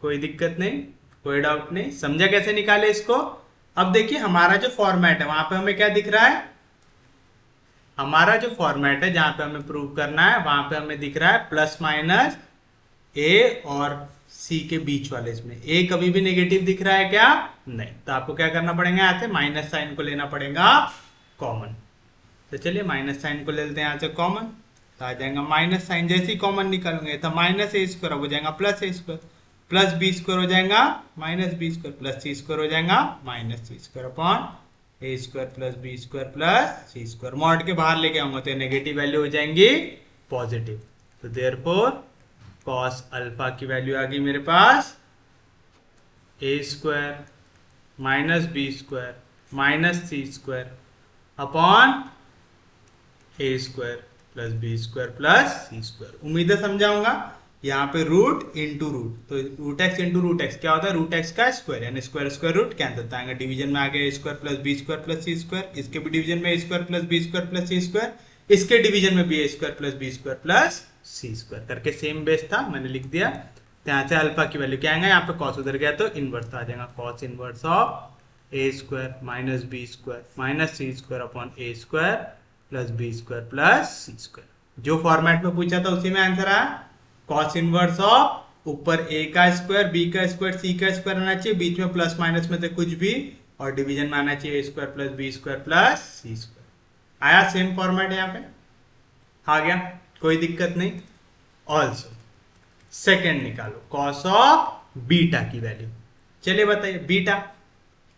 A: कोई दिक्कत नहीं, कोई डाउट नहीं, समझा कैसे निकाले इसको। अब देखिए हमारा जो फॉर्मेट है वहां पे हमें क्या दिख रहा है, हमारा जो फॉर्मेट है जहां पे हमें प्रूव करना है वहां पे हमें दिख रहा है प्लस माइनस ए और सी के बीच वाले, इसमें ए कभी भी नेगेटिव दिख रहा है क्या, नहीं, तो आपको क्या करना पड़ेगा, यहाँ से माइनस साइन को लेना पड़ेगा कॉमन। तो चलिए माइनस साइन को ले लेते हैं यहाँ से कॉमन, तो आ जाएगा माइनस साइन, जैसे ही कॉमन निकालेंगे तो माइनस ए स्क्वायर हो जाएगा plus A square, plus B square हो जाएगा माइनस बी स्क्वायर, प्लस सी स्क्वायर हो जाएगा माइनस सी स्क्वायर अपॉन ए square plus B square plus सी स्क्वायर। मॉड के बाहर लेके आऊंगा तो नेगेटिव वैल्यू हो जाएंगी पॉजिटिव, तो देयरफॉर कॉस अल्फा की वैल्यू आ गई मेरे पास A square minus B square minus C square upon A square plus B square plus C square. उम्मीद है समझाऊंगा। यहाँ पे रूट इंटू रूट, तो root X into root X क्या होता है, रूट एक्स का स्क्वायर, यानी स्क्वायर स्क्वायर रूट कैंसिल आएगा, डिवीजन में आ गया A square plus B square plus C square, इसके भी डिवीजन में ए square plus B square plus सी स्क्वायर, इसके डिवीजन में भी A square plus B square plus C square करके सेम बेस था, मैंने लिख दिया। तो यहाँ से अल्फा की वैल्यू क्या आएगा, यहाँ पे कॉस उधर गया तो इनवर्स आ जाएगा, cos inverse of A square minus B square minus C square upon A square plus B square plus C square. जो फॉर्मेट में पूछा था उसी में आंसर आया, कॉस इनवर्स ऑफ ऊपर ए का स्क्वायर बी का स्क्वायर सी का स्क्वायर आना चाहिए, बीच में प्लस माइनस में से कुछ भी, और डिवीजन में आना चाहिए A square plus B square plus C square. आया सेम फॉर्मेट यहाँ पे, आ गया, कोई दिक्कत नहीं। ऑल्सो सेकेंड निकालो कॉस ऑफ बीटा की वैल्यू। चलिए बताइए बीटा,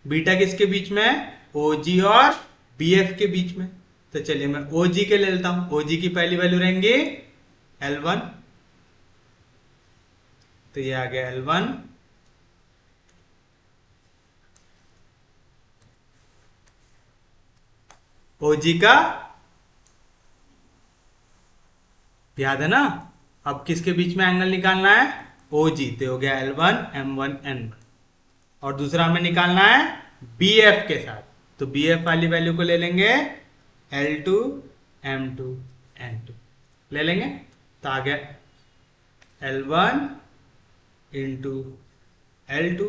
A: बीटा किसके बीच में है, ओजी और बीएफ के बीच में। तो चलिए मैं ओजी के ले लेता हूं, ओजी की पहली वैल्यू रहेंगे L1, तो ये आ गया L1 ओजी का, याद है ना, अब किसके बीच में एंगल निकालना है, ओजी, तो हो गया L1 M1 N1, और दूसरा हमें निकालना है BF के साथ, तो BF वाली वैल्यू को ले लेंगे L2 M2 N2 ले लेंगे, तो आ गया L1 इंटू L2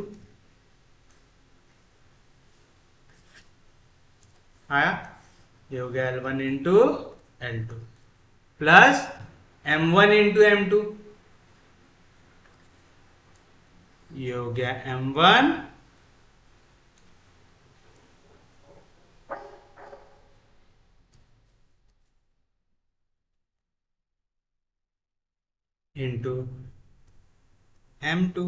A: आया, ये हो गया L1 into L2 plus M1 into M2, ये हो गया M1 इंटू M2।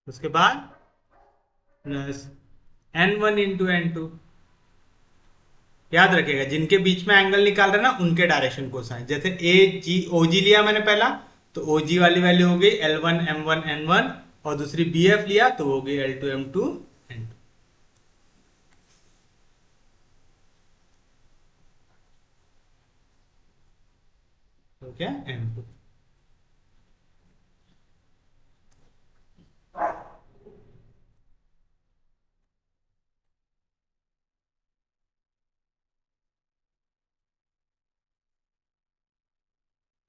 A: उसके बाद प्लस N1 इंटू N2, याद रखिएगा जिनके बीच में एंगल निकाल रहे हैं ना उनके डायरेक्शन को साइन, जैसे ए जी ओजी लिया मैंने पहला, तो ओजी वाली वैल्यू हो गई L1 M1 N1, और दूसरी BF लिया तो हो गई L2 M2 N2, तो क्या M2।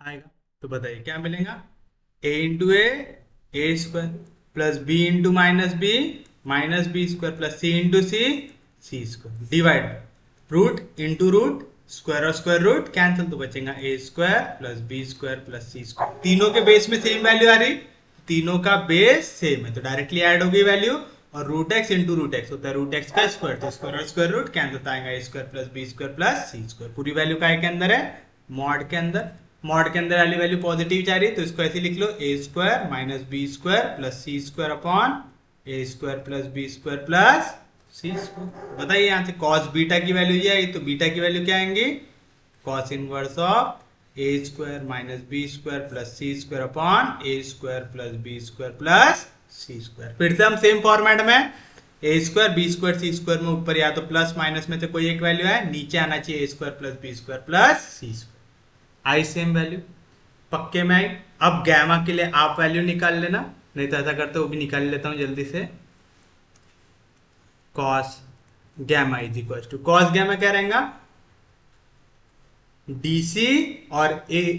A: आएगा। तो बताइए क्या मिलेगा, A square plus B into minus B square plus C square divide root square और स्क्वायर रूट कैंसिल, तो बचेगा A square plus C square. तीनों के बेस में सेम वैल्यू आ रही, तीनों का बेस सेम है तो डायरेक्टली ऐड होगी वैल्यू, और root X into root X होता है रूट एक्स का स्क्वायर, तो स्क्वायर और स्क्वायर रूट कैंसिल आएगा A square plus B square plus C square. पूरी वैल्यू काय के अंदर है, मॉड के अंदर। मॉड के अंदर वाली वैल्यू पॉजिटिव जा रही है तो इसको ऐसे लिख लो, A square minus B square plus C square upon A square plus B square plus C square. बताइए यहाँ से कॉस बीटा की वैल्यू ये आई, तो बीटा की वैल्यू क्या आएंगी, cos inverse of A square minus B square plus C square upon A square plus B square plus C square. फिर से हम सेम फॉर्मेट में ए square b square c square में ऊपर या तो प्लस माइनस में से कोई एक वैल्यू है, नीचे आना चाहिए A square plus B square plus C square. आई सेम वैल्यू पक्के में आई। अब गैमा के लिए आप वैल्यू निकाल लेना, नहीं तो ऐसा करते वो भी निकाल लेता हूं जल्दी से। Cos gamma is equal to, cos gamma क्या रहेगा, डीसी और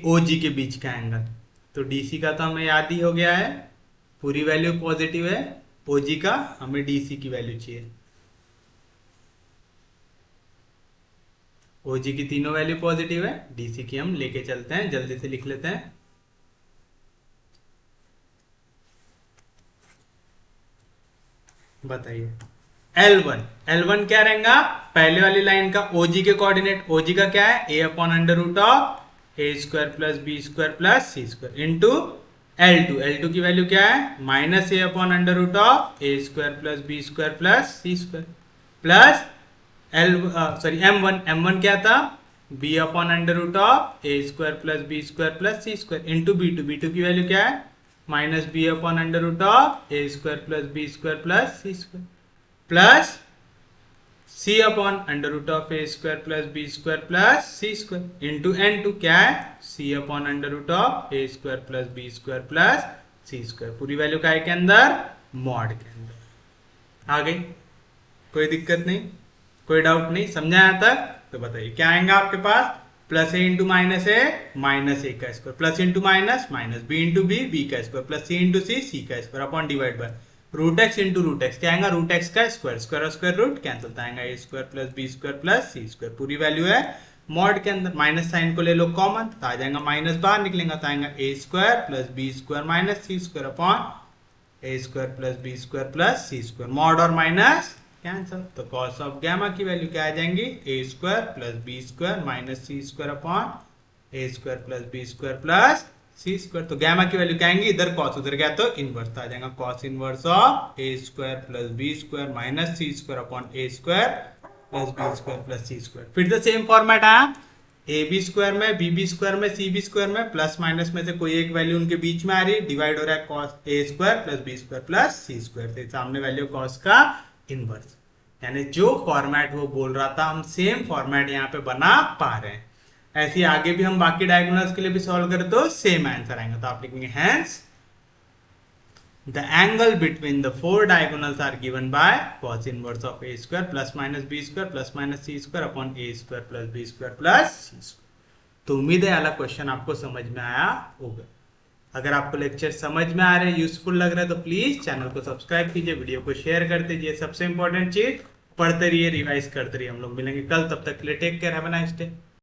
A: ओजी के बीच का एंगल। तो डीसी का तो हमें याद ही हो गया है, पूरी वैल्यू पॉजिटिव है, ओजी का हमें डीसी की वैल्यू चाहिए, ओजी की तीनों वैल्यू पॉजिटिव है, डीसी की हम लेके चलते हैं, जल्दी से लिख लेते हैं। बताइए L1 क्या रहेगा, पहले वाली लाइन का ओजी के कोऑर्डिनेट, ओजी का क्या है a upon under root of A square plus B square plus C square into L2 की वैल्यू क्या है, minus A upon under root of A square plus B square plus C square plus M1 क्या था, b upon under root of A square plus B square plus C square into B2 की value क्या है, minus B upon under root of A square plus B square plus C square plus C upon under root of A square plus B square plus C square into N2 क्या है, C upon under root of A square plus B square plus C square. पूरी value का है के अंदर, mod के अंदर आ गई, कोई दिक्कत नहीं, कोई डाउट नहीं, समझा यहां तक। तो बताइए क्या आएगा आपके पास, plus A into minus A का square plus into minus B into B का square plus C into C का square upon divide by root X into root X, क्या आएगा रूट एक्स का स्क्वायर, स्क्वायर और स्क्वायर रूट कैंसिल आएगा A square plus B square plus C square. पूरी value है mod के अंदर, माइनस साइन को ले लो कॉमन तो आ जाएगा माइनस, बाहर निकलेगा तो आएगा A square plus B square minus C square upon A square plus B square plus C square, mod और माइनस कैंसिल, तो कॉस ऑफ गैमा की वैल्यू क्या आ जाएंगी, A square plus B square minus C square upon A square plus B square plus C square. तो gamma की value क्या आएंगी, इधर कॉस उधर गया तो इनवर्स आ जाएगा, cos inverse of A square plus B square minus C square upon A square plus B square plus C square. फिर से सेम फॉर्मेट आया, ए बी स्क्वायर में बी बी स्क्वायर में सी बी स्क्वायर में plus minus में से कोई एक वैल्यू उनके बीच में आ रही है, डिवाइड हो रहा है cos A square plus B square plus C square से, सामने वैल्यू कॉस का इनवर्स, यानी जो फॉर्मेट वो बोल रहा था हम सेम फॉर्मेट यहाँ पे बना पा रहे हैं। ऐसे आगे भी हम बाकी डायगोनल्स के लिए भी सॉल्व करें तो सेम आंसर आएगा, तो आप लिखेंगे hence the angle between the four diagonals are given by cos inverse of A square plus minus B square plus minus C square upon A square plus B square plus C square. तो उम्मीद है वाला question आपको समझ में आया होगा। अगर आपको लेक्चर समझ में आ रहे हैं, यूजफुल लग रहा है, तो प्लीज चैनल को सब्सक्राइब कीजिए, वीडियो को शेयर कर दीजिए। सबसे इंपॉर्टेंट चीज, पढ़ते रहिए, रिवाइज करते रहिए। हम लोग मिलेंगे कल, तब तक के लिए take care, have a nice day.